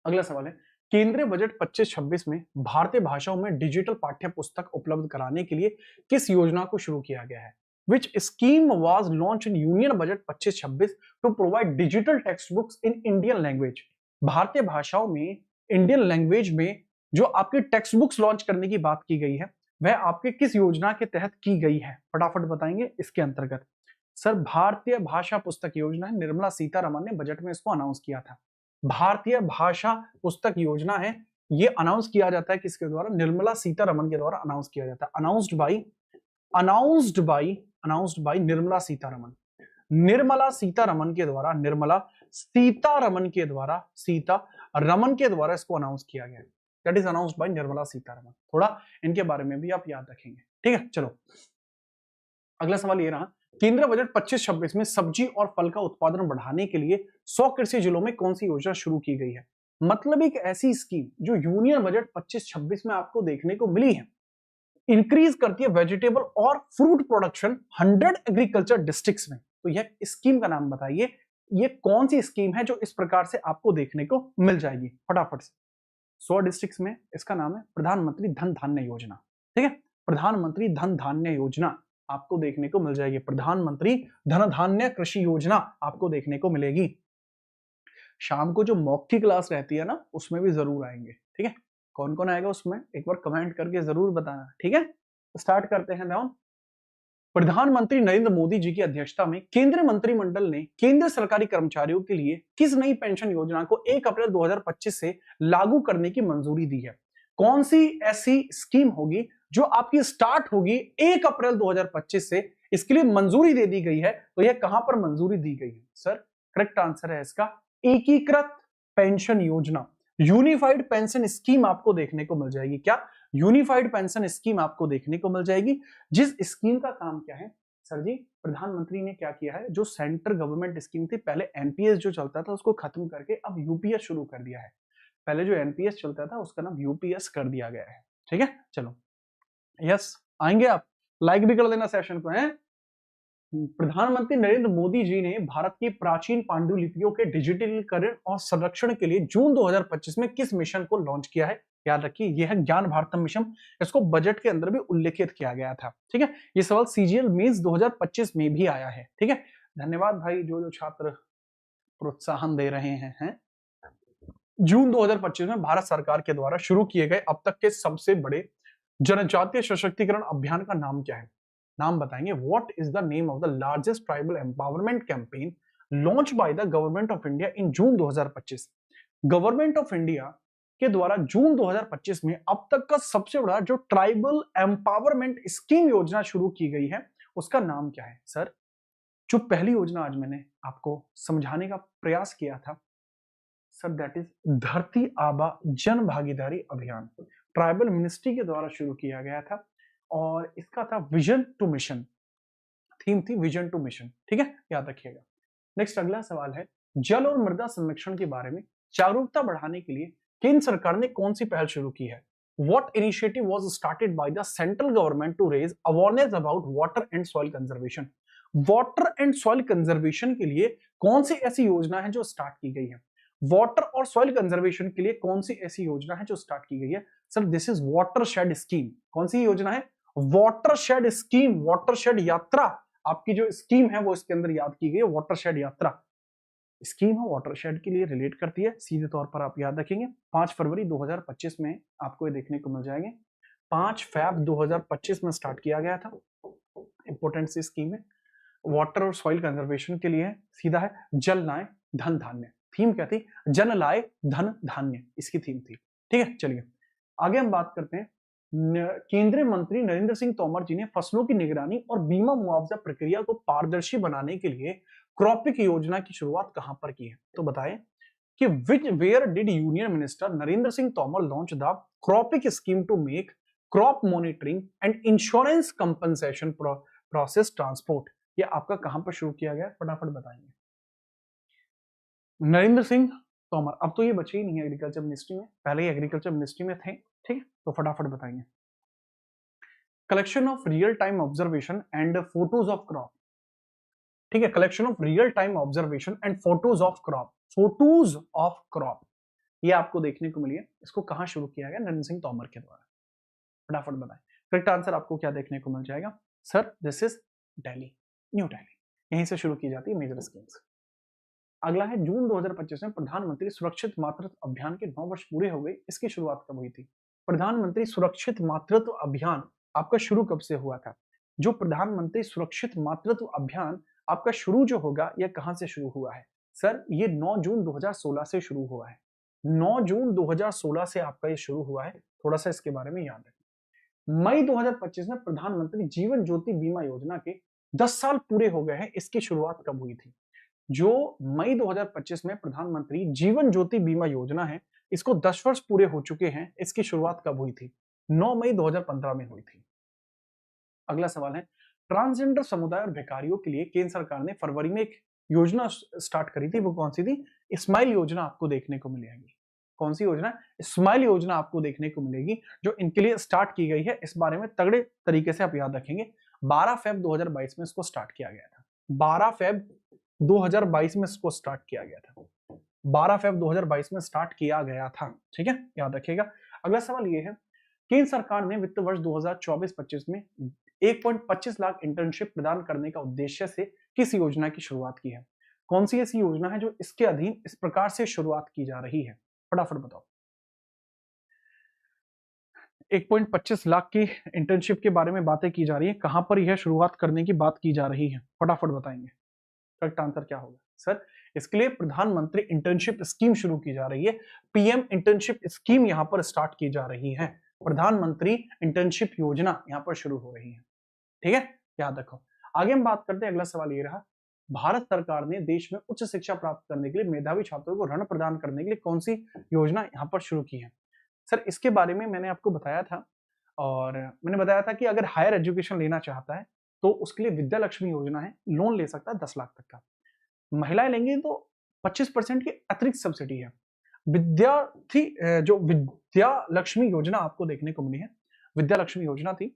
अगला सवाल है, केंद्रीय बजट 25-26 में भारतीय भाषाओं में डिजिटल पाठ्य पुस्तक उपलब्ध कराने के लिए किस योजना को शुरू किया गया है? Which scheme was launched in Union Budget 25-26 to provide digital textbooks in Indian language? भारतीय भाषाओं में, इंडियन लैंग्वेज में जो आपकी टेक्स्ट बुक्स लॉन्च करने की बात की गई है वह आपके किस योजना के तहत की गई है? फटाफट बताएंगे इसके अंतर्गत। सर भारतीय भाषा पुस्तक योजना है, निर्मला सीतारमण ने बजट में इसको अनाउंस किया था। भारतीय भाषा पुस्तक योजना है, ये अनाउंस किया जाता है किसके द्वारा? निर्मला सीतारमण के द्वारा अनाउंस किया जाता है। Announced by Nirmala Sitharaman. निर्मला सीतारमण के द्वारा, सीतारमण के द्वारा इसको अनाउंस किया गया। That is announced by Nirmala Sitharaman. थोड़ा इनके बारे में भी आप याद रखेंगे, ठीक है। चलो अगला सवाल ये रहा, केंद्र बजट 25-26 में सब्जी और फल का उत्पादन बढ़ाने के लिए 100 कृषि जिलों में कौन सी योजना शुरू की गई है? मतलब एक ऐसी स्कीम जो यूनियन बजट 25-26 में आपको देखने को मिली है, इंक्रीज करती है वेजिटेबल और फ्रूट प्रोडक्शन 100 एग्रीकल्चर डिस्ट्रिक्ट्स में। तो यह स्कीम का नाम बताइए, ये कौन सी स्कीम है जो इस प्रकार से आपको देखने को मिल जाएगी? फटाफट से। 100 डिस्ट्रिक्ट्स में, इसका नाम है प्रधानमंत्री धन धान्य योजना, ठीक है। प्रधानमंत्री धन धान्य योजना आपको देखने को मिल जाएगी। प्रधानमंत्री धन धान्य कृषि योजना आपको देखने को मिलेगी। शाम को जो मॉक की क्लास रहती है ना, उसमें भी जरूर आएंगे, ठीक है। कौन कौन आएगा उसमें एक बार कमेंट करके जरूर बताना, ठीक है। स्टार्ट करते हैं नाउ। प्रधानमंत्री नरेंद्र मोदी जी की अध्यक्षता में केंद्रीय मंत्रिमंडल ने केंद्र सरकारी कर्मचारियों के लिए किस नई पेंशन योजना को 1 अप्रैल 2025 से लागू करने की मंजूरी दी है? कौन सी ऐसी स्कीम होगी जो आपकी स्टार्ट होगी 1 अप्रैल 2025 से? इसके लिए मंजूरी दे दी गई है, तो यह कहां पर मंजूरी दी गई है? सर करेक्ट आंसर है इसका एकीकृत पेंशन योजना, यूनिफाइड पेंशन स्कीम आपको देखने को मिल जाएगी। क्या? यूनिफाइड पेंशन स्कीम आपको देखने को मिल जाएगी, जिस स्कीम का काम क्या है? सर जी प्रधानमंत्री ने क्या किया है, जो सेंट्रल गवर्नमेंट स्कीम थी, पहले एनपीएस जो चलता था उसको खत्म करके अब यूपीएस शुरू कर दिया है। पहले जो एनपीएस चलता था उसका नाम यूपीएस कर दिया गया है, ठीक है। चलो यस आएंगे आप, लाइक भी कर देना सेशन को, है। प्रधानमंत्री नरेंद्र मोदी जी ने भारत की प्राचीन पांडुलिपियों के डिजिटलीकरण और संरक्षण के लिए जून 2025 में किस मिशन को लॉन्च किया है? याद रखिए यह है ज्ञान भारतम मिशन, इसको बजट के अंदर भी उल्लेखित किया गया था, ठीक है। ये सवाल सीजीएल मेंस 2025 में भी आया है, ठीक है। धन्यवाद भाई जो छात्र प्रोत्साहन दे रहे हैं। जून 2025 में भारत सरकार के द्वारा शुरू किए गए अब तक के सबसे बड़े जनजातीय सशक्तिकरण अभियान का नाम क्या है? नाम बताएंगे। What is the name of the largest tribal empowerment campaign launch by the government of India in June 2025? Government of India के द्वारा जून 2025 में अब तक का सबसे बड़ा जो ट्राइबल एम्पावरमेंट स्कीम योजना शुरू की गई है उसका नाम क्या है? सर जो पहली योजना आज मैंने आपको समझाने का प्रयास किया था सर, दैट इज धरती आबा जन भागीदारी अभियान, ट्राइबल मिनिस्ट्री के द्वारा शुरू किया गया था और इसका था विजन टू मिशन, थीम थी विजन टू मिशन, ठीक है, याद रखिएगा। नेक्स्ट अगला सवाल है, जल और मृदा संरक्षण के बारे में जागरूकता बढ़ाने के लिए केंद्र सरकार ने कौन सी पहल शुरू की है? What initiative was started by the central government to raise awareness about water and soil conservation? Water and soil conservation के लिए कौन सी ऐसी योजना है जो स्टार्ट की गई है? वाटर और सॉइल कंजर्वेशन के लिए कौन सी ऐसी योजना है जो स्टार्ट की गई है? Sir this is watershed scheme. कौन सी योजना है? वाटरशेड स्कीम, वाटरशेड यात्रा आपकी जो स्कीम है वो इसके अंदर याद की गई है। वाटरशेड यात्रा स्कीम है, वाटरशेड के लिए रिलेट करती है, सीधे तौर पर आप याद रखेंगे। 5 फरवरी 2025 में आपको ये देखने को मिल जाएंगे। 5 फैब 2025 में स्टार्ट किया गया था। इंपोर्टेंट सी स्कीम है, वाटर और सॉइल कंजर्वेशन के लिए सीधा है जल लाए धन धान्य। थीम क्या थी? जन लाए धन धान्य, इसकी थीम थी, ठीक है। चलिए आगे हम बात करते हैं। केंद्रीय मंत्री नरेंद्र सिंह तोमर जी ने फसलों की निगरानी और बीमा मुआवजा प्रक्रिया को पारदर्शी बनाने के लिए क्रॉपिक योजना की शुरुआत कहां पर की है? तो बताएं कि where did union minister Narendra Singh Tomar launch the CROPIC scheme to make crop monitoring and insurance compensation process transparent? ये आपका कहां पर शुरू किया गया? फटाफट बताएंगे। नरेंद्र सिंह तोमर, अब तो ये बचे ही नहीं है एग्रीकल्चर मिनिस्ट्री में, पहले ही एग्रीकल्चर मिनिस्ट्री में थे, ठीक है। तो फटाफट बताएंगे। Collection of real time observation and photos of crop, ठीक है। Collection of real time observation and photos of crop, photos of crop, ये आपको देखने को मिली है। इसको कहां शुरू किया गया? नरेंद्र सिंह तोमर के द्वारा। फटाफट बताएं। करेक्ट आंसर आपको क्या देखने को मिल जाएगा? Sir this is Delhi, new Delhi, यहीं से शुरू की जाती है मेजर स्कीम्स। अगला है जून 2025 में प्रधानमंत्री सुरक्षित मातृत्व अभियान के 9 वर्ष पूरे हो गए, इसकी शुरुआत कब हुई थी? प्रधानमंत्री सुरक्षित मातृत्व अभियान आपका शुरू कब से हुआ था? जो प्रधानमंत्री सुरक्षित मातृत्व अभियान आपका शुरू जो होगा, यह कहां से शुरू हुआ है? सर, ये 9 जून 2016 से शुरू हुआ है। 9 जून 2016 से आपका ये शुरू हुआ है। थोड़ा सा इसके बारे में याद रखें। मई 2025 में प्रधानमंत्री जीवन ज्योति बीमा योजना के 10 साल पूरे हो गए हैं, इसकी शुरुआत कब हुई थी? जो मई 2025 में प्रधानमंत्री जीवन ज्योति बीमा योजना है, इसको 10 वर्ष पूरे हो चुके हैं, इसकी शुरुआत कब हुई थी? 9 मई 2015 में हुई थी। अगला सवाल है, ट्रांसजेंडर समुदाय और भिखारियों के लिए केंद्र सरकार ने फरवरी में एक योजना स्टार्ट करी थी, वो कौन सी थी? स्माइल योजना आपको देखने को मिलेगी। कौन सी योजना? स्माइल योजना आपको देखने को मिलेगी, जो इनके लिए स्टार्ट की गई है। इस बारे में तगड़े तरीके से आप याद रखेंगे। 12 फेब 2022 में इसको स्टार्ट किया गया था। 12 फेब 2022 में इसको स्टार्ट किया गया था। 12 फेब 2022 में स्टार्ट किया गया था। ठीक है, याद रखिएगा। अगला सवाल ये है, केंद्र सरकार ने वित्त वर्ष 2024-25 में 1.25 लाख इंटर्नशिप प्रदान करने का उद्देश्य से किस योजना की शुरुआत की है? कौन सी ऐसी योजना है जो इसके अधीन इस प्रकार से शुरुआत की जा रही है? फटाफट बताओ। 1.25 लाख की इंटर्नशिप के बारे में बातें की जा रही है, कहां पर यह शुरुआत करने की बात की जा रही है? फटाफट बताएंगे। करेक्ट आंसर क्या होगा? सर, इसके लिए प्रधानमंत्री इंटर्नशिप स्कीम शुरू की जा रही है। पीएम इंटर्नशिप स्कीम यहां पर स्टार्ट की जा रही है। प्रधानमंत्री इंटर्नशिप योजना यहां पर शुरू हो रही है। ठीक है, याद रखो। आगे हम बात करते हैं। अगला सवाल ये रहा, भारत सरकार ने देश में उच्च शिक्षा प्राप्त करने के लिए मेधावी छात्रों को ऋण प्रदान करने के लिए कौन सी योजना यहां पर शुरू की है? सर, इसके बारे में मैंने आपको बताया था, और मैंने बताया था कि अगर हायर एजुकेशन लेना चाहता है तो उसके लिए विद्या लक्ष्मी योजना है, लोन ले सकता है 10 लाख तक का। महिलाएं लेंगी तो 25% की अतिरिक्त सब्सिडी है। विद्यार्थी जो विद्या लक्ष्मी योजना आपको देखने को मिली है, विद्या लक्ष्मी योजना थी,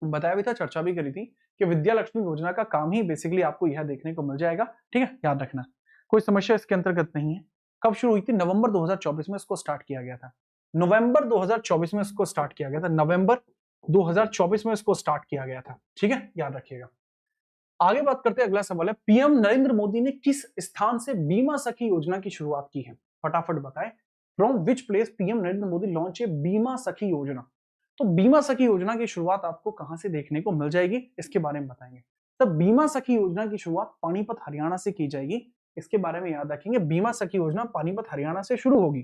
बताया भी था, चर्चा भी करी थी कि विद्या लक्ष्मी योजना का काम ही बेसिकली आपको यह देखने को मिल जाएगा। ठीक है, याद रखना, कोई समस्या इसके अंतर्गत नहीं है। कब शुरू हुई थी? नवंबर 2024 में इसको स्टार्ट किया गया था। नवंबर 2024 में इसको स्टार्ट किया गया था। नवंबर 2024 में इसको स्टार्ट किया गया था। ठीक है, याद रखिएगा। आगे बात करते हैं। अगला सवाल है, पीएम नरेंद्र मोदी ने किस स्थान से बीमा सखी योजना की शुरुआत की है? फटाफट बताएं। From which place PM Narendra Modi launch a बीमा सखी योजना? तो बीमा सखी योजना की शुरुआत आपको कहां से देखने को मिल जाएगी, इसके बारे में बताएंगे। तो बीमा सखी योजना की शुरुआत पानीपत हरियाणा से की जाएगी, इसके बारे में याद रखेंगे। बीमा सखी योजना पानीपत हरियाणा से शुरू होगी।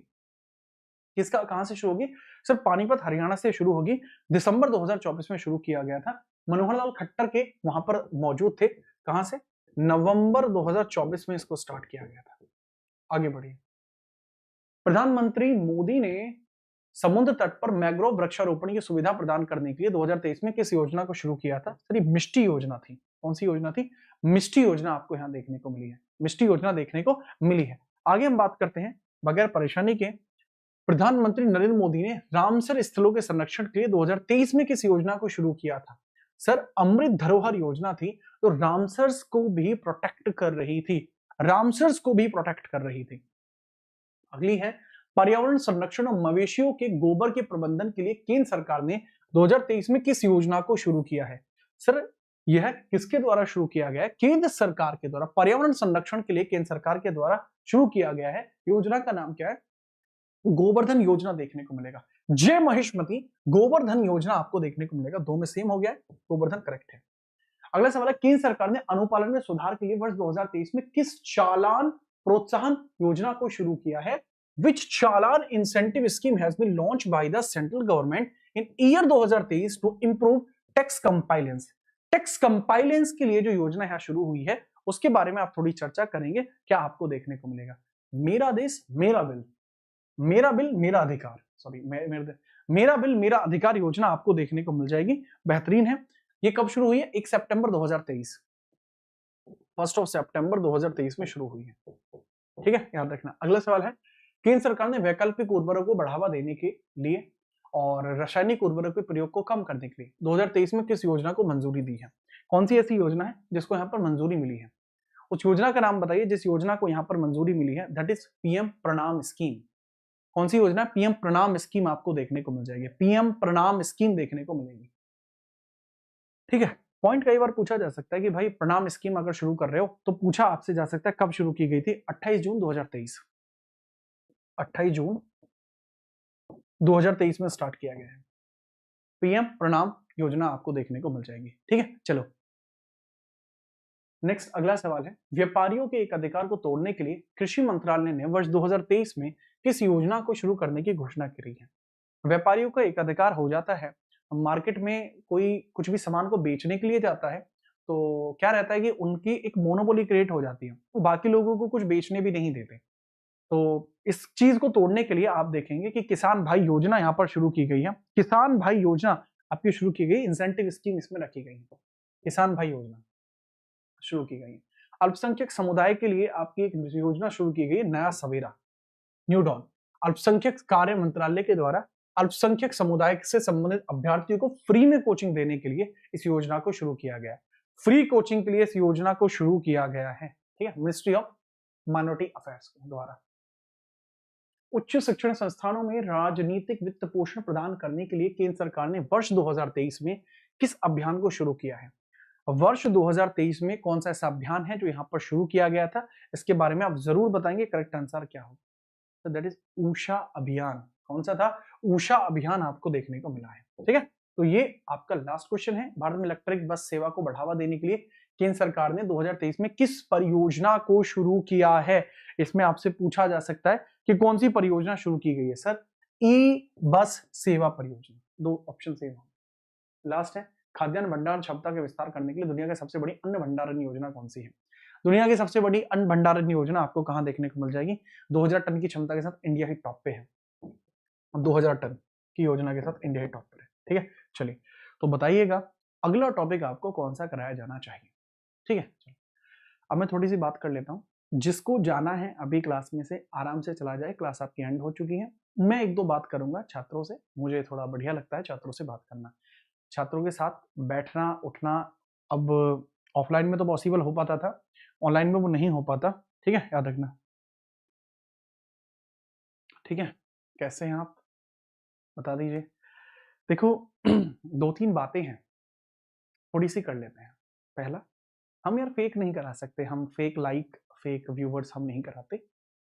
किसका, कहां से शुरू होगी? सर, पानीपत हरियाणा से शुरू होगी। दिसंबर 2024 में शुरू किया गया था। मनोहर लाल खट्टर के वहां पर मौजूद थे। कहां से? नवंबर 2024 में इसको स्टार्ट किया गया था। आगे बढ़िए। प्रधानमंत्री मोदी ने समुद्र तट पर मैंग्रोव वृक्षारोपण की सुविधा प्रदान करने के लिए 2023 में किस योजना को शुरू किया था? सर, ये मिष्टी योजना थी। कौन सी योजना थी? मिष्टी योजना आपको यहां देखने को मिली है। मिष्टी योजना देखने को मिली है। आगे हम बात करते हैं। बगैर परेशानी के, प्रधानमंत्री नरेंद्र मोदी ने रामसर स्थलों के संरक्षण के लिए 2023 में किस योजना को शुरू किया था? सर, अमृत धरोहर योजना थी, तो रामसर्स को भी प्रोटेक्ट कर रही थी। रामसर्स को भी प्रोटेक्ट कर रही थी। अगली है, पर्यावरण संरक्षण और मवेशियों के गोबर के प्रबंधन के लिए केंद्र सरकार ने 2023 में किस योजना को शुरू किया है? सर, यह किसके द्वारा शुरू किया गया है? केंद्र सरकार के द्वारा। पर्यावरण संरक्षण के लिए केंद्र सरकार के द्वारा शुरू किया गया है। योजना का नाम क्या है? गोवर्धन योजना देखने को मिलेगा। जय महिष्मती गोवर्धन योजना आपको देखने को मिलेगा। दो में सेम हो गया है, गोवर्धन करेक्ट है। अगला सवाल है, केंद्र सरकार ने अनुपालन में सुधार के लिए वर्ष 2023 में किस चालान प्रोत्साहन योजना को शुरू किया है? Which challan incentive scheme has been launched by the central government in year 2023 to improve tax compliance? Tax compliance के लिए जो योजना यहाँ शुरू हुई है, उसके बारे में आप थोड़ी चर्चा करेंगे। क्या आपको देखने को मिलेगा? मेरा देश मेरा बिल, मेरा बिल मेरा अधिकार, सॉरी मेरा बिल मेरा अधिकार योजना आपको देखने को मिल जाएगी। बेहतरीन है। ये कब शुरू हुई है? 1 सितंबर 2023, 1 सितंबर 2023 में शुरू हुई है। ठीक है, याद रखना। अगला सवाल है, केंद्र सरकार ने वैकल्पिक उर्वरकों को बढ़ावा देने के लिए और रासायनिक उर्वरक के प्रयोग को कम करने के लिए 2023 में किस योजना को मंजूरी दी है? कौन सी ऐसी योजना है जिसको यहाँ पर मंजूरी मिली है? उस योजना का नाम बताइए जिस योजना को यहाँ पर मंजूरी मिली है। दैट इज पीएम प्रणाम स्कीम। कौन सी योजना? पीएम प्रणाम स्कीम आपको देखने को मिल जाएगी। पीएम प्रणाम स्कीम देखने को मिलेगी। ठीक है, पॉइंट कई बार पूछा जा सकता है कि भाई प्रणाम स्कीम अगर शुरू कर रहे हो तो पूछा आपसे जा सकता है कब शुरू की गई थी। 28 जून 2023, 28 जून 2023 में स्टार्ट किया गया है। पीएम प्रणाम योजना आपको देखने को मिल जाएगी। ठीक है, चलो नेक्स्ट अगला सवाल है, व्यापारियों के एक अधिकार को तोड़ने के लिए कृषि मंत्रालय ने वर्ष 2023 में किस योजना को शुरू करने की घोषणा की है। व्यापारियों का एक अधिकार हो जाता है, मार्केट में कोई कुछ भी सामान को बेचने के लिए जाता है तो क्या रहता है कि उनकी एक मोनोपोली क्रिएट हो जाती है, वो बाकी लोगों को कुछ बेचने भी नहीं देते। तो इस चीज को तोड़ने के लिए आप देखेंगे कि किसान भाई योजना यहाँ पर शुरू की गई है। किसान भाई योजना आपकी शुरू की गई, इंसेंटिव स्कीम इसमें रखी गई है, किसान भाई योजना शुरू की गई है। अल्पसंख्यक समुदाय के लिए आपकी एक योजना शुरू की गई है, नया सवेरा, न्यू डॉन। अल्पसंख्यक कार्य मंत्रालय के द्वारा अल्पसंख्यक समुदाय से संबंधित अभ्यर्थियों को फ्री में कोचिंग देने के लिए इस योजना को शुरू किया गया है। फ्री कोचिंग के लिए इस योजना को शुरू किया गया है, ठीक है, मिनिस्ट्री ऑफ माइनॉरिटी अफेयर्स के द्वारा। उच्च शिक्षण संस्थानों में राजनीतिक वित्त पोषण प्रदान करने के लिए केंद्र सरकार ने वर्ष 2023 में किस अभियान को शुरू किया है। वर्ष 2023 में कौन सा ऐसा अभियान है जो यहाँ पर शुरू किया गया था, इसके बारे में आप जरूर बताएंगे, करेक्ट आंसर क्या होगा। तो दैट इज ऊषा अभियान। कौन सा था? ऊषा अभियान आपको देखने को मिला है। ठीक है, तो ये आपका लास्ट क्वेश्चन है। भारत में इलेक्ट्रिक बस सेवा को बढ़ावा देने के लिए केंद्र सरकार ने 2023 में किस परियोजना को शुरू किया है। इसमें आपसे पूछा जा सकता है कि कौन सी परियोजना शुरू की गई है। सर, ई बस सेवा परियोजना। दो ऑप्शन सेम हो। लास्ट है, खाद्यान्न भंडारण क्षमता के विस्तार करने के लिए दुनिया की सबसे बड़ी अन्न भंडारण योजना कौन सी है। दुनिया की सबसे बड़ी अन्न भंडारण योजना आपको कहां देखने को मिल जाएगी। 2000 टन की क्षमता के साथ इंडिया ही टॉप पे है। 2000 टन की योजना के साथ इंडिया ही टॉप पे है। ठीक है, चलिए तो बताइएगा अगला टॉपिक आपको कौन सा कराया जाना चाहिए। ठीक है, चलो अब मैं थोड़ी सी बात कर लेता हूँ। जिसको जाना है अभी क्लास में से आराम से चला जाए, क्लास आपकी एंड हो चुकी है। मैं एक दो बात करूंगा छात्रों से, मुझे थोड़ा बढ़िया लगता है छात्रों से बात करना, छात्रों के साथ बैठना उठना। अब ऑफलाइन में तो पॉसिबल हो पाता था, ऑनलाइन में वो नहीं हो पाता। ठीक है, याद रखना। ठीक है, कैसे हैं आप बता दीजिए। देखो दो तीन बातें हैं, थोड़ी सी कर लेते हैं। पहला, हम यार फेक नहीं करा सकते, हम फेक लाइक फेक व्यूवर्स हम नहीं कराते।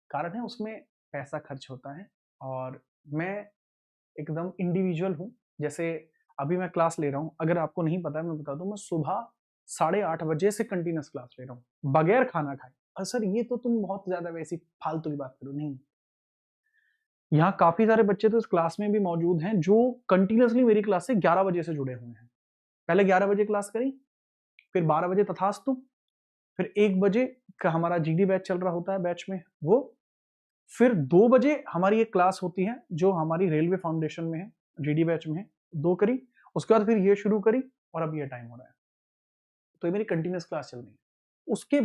कारण है उसमें पैसा खर्च होता है और मैं एकदम इंडिविजुअल हूँ। जैसे अभी मैं क्लास ले रहा हूँ, अगर आपको नहीं पता है मैं बता दूं, मैं सुबह 8:30 बजे से कंटिन्यूस क्लास ले रहा हूँ बगैर खाना खाए। और सर ये तो तुम बहुत ज्यादा वैसी फालतू की बात करो। नहीं, यहाँ काफी सारे बच्चे तो इस क्लास में भी मौजूद हैं जो कंटिन्यूसली मेरी क्लास से 11 बजे से जुड़े हुए हैं। पहले 11 बजे क्लास करी, फिर 12 बजे तथास्तु, फिर 1 बजे का हमारा जीडी बैच चल रहा होता है बैच में वो, फिर 2 बजे हमारी एक क्लास होती है जो हमारी रेलवे फाउंडेशन में है, जीडी बैच में है, 2 करी। उसके बाद फिर ये शुरू करी और अब ये टाइम हो रहा है। तो ये मेरी कंटिन्यूस क्लास चल रही है। उसके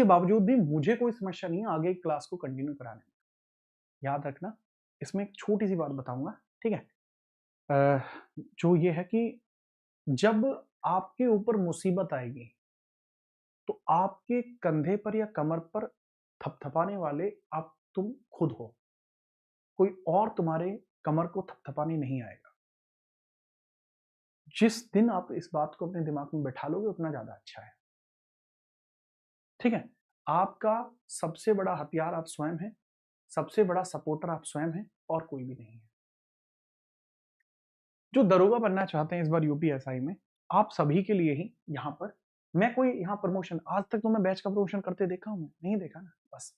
बावजूद भी मुझे कोई समस्या नहीं है आगे क्लास को कंटिन्यू कराने में। याद रखना, इसमें एक छोटी सी बात बताऊंगा। ठीक है, जो ये है कि जब आपके ऊपर मुसीबत आएगी तो आपके कंधे पर या कमर पर थपथपाने वाले आप तुम खुद हो, कोई और तुम्हारे कमर को थपथपाने नहीं आएगा। जिस दिन आप इस बात को अपने दिमाग में बैठा लोगे उतना ज्यादा अच्छा है। ठीक है, आपका सबसे बड़ा हथियार आप स्वयं हैं, सबसे बड़ा सपोर्टर आप स्वयं हैं और कोई भी नहीं है। जो दरोगा बनना चाहते हैं इस बार यूपीएसआई में, आप सभी के लिए ही यहाँ पर मैं कोई यहाँ प्रमोशन, आज तक तो मैं बैच का प्रमोशन करते देखा हूँ? नहीं देखा ना, बस।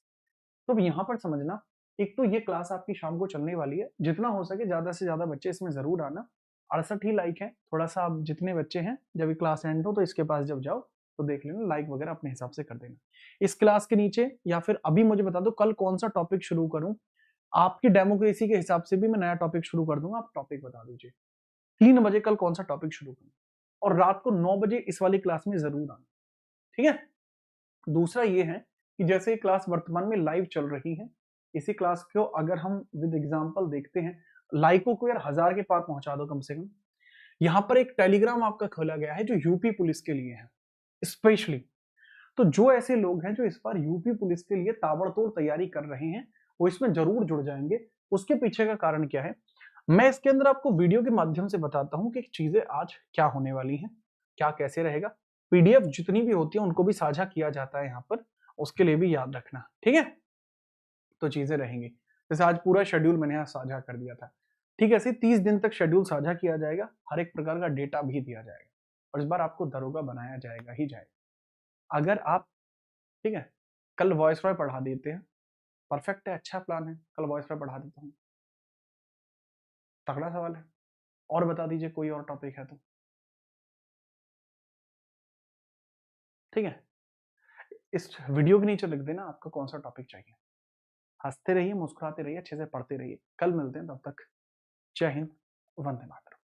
तो यहाँ पर समझना, एक तो ये क्लास आपकी शाम को चलने वाली है, जितना हो सके ज्यादा से ज्यादा बच्चे इसमें जरूर आना। 68 ही लाइक है, थोड़ा सा आप जितने बच्चे हैं जब ये क्लास एंड हो तो इसके पास जब जाओ तो देख लेना, लाइक वगैरह अपने हिसाब से कर देना इस क्लास के नीचे। या फिर अभी मुझे बता दो कल कौन सा टॉपिक शुरू करूं, आपकी डेमोक्रेसी के हिसाब से भी मैं नया टॉपिक शुरू कर दूंगा। आप टॉपिक बता दीजिए 3 बजे कल कौन सा टॉपिक शुरू करूं, और रात को 9 बजे इस वाली क्लास में जरूर आना। ठीक है, दूसरा ये है कि जैसे क्लास वर्तमान में लाइव चल रही है, इसी क्लास को अगर हम विद एग्जांपल देखते हैं, लाइकों को यार 1000 के पार पहुंचा दो कम से कम। यहाँ पर एक टेलीग्राम आपका खोला गया है जो यूपी पुलिस के लिए है स्पेशली। तो जो ऐसे लोग हैं जो इस बार यूपी पुलिस के लिए ताबड़तोड़ तैयारी कर रहे हैं वो इसमें जरूर जुड़ जाएंगे। उसके पीछे का कारण क्या है, मैं इसके अंदर आपको वीडियो के माध्यम से बताता हूं कि चीजें आज क्या होने वाली हैं। क्या कैसे रहेगा, पीडीएफ जितनी भी होती है उनको भी साझा किया जाता है यहाँ पर, उसके लिए भी याद रखना, ठीक है। तो चीजें रहेंगी, जैसे आज पूरा शेड्यूल मैंने यहाँ साझा कर दिया था, ठीक है। ऐसे 30 दिन तक शेड्यूल साझा किया जाएगा, हर एक प्रकार का डेटा भी दिया जाएगा, और इस बार आपको दरोगा बनाया जाएगा ही जाएगा। अगर आप, ठीक है, कल वॉइस रॉय पढ़ा देते हैं, परफेक्ट है, अच्छा प्लान है, कल वॉइस रॉय पढ़ा देता हूँ, तगड़ा सवाल है। और बता दीजिए कोई और टॉपिक है तो, ठीक है। इस वीडियो के नीचे लिख देना आपको कौन सा टॉपिक चाहिए। हंसते रहिए, मुस्कुराते रहिए, अच्छे से पढ़ते रहिए, कल मिलते हैं, तब तक जय हिंद, वंदे मातरम।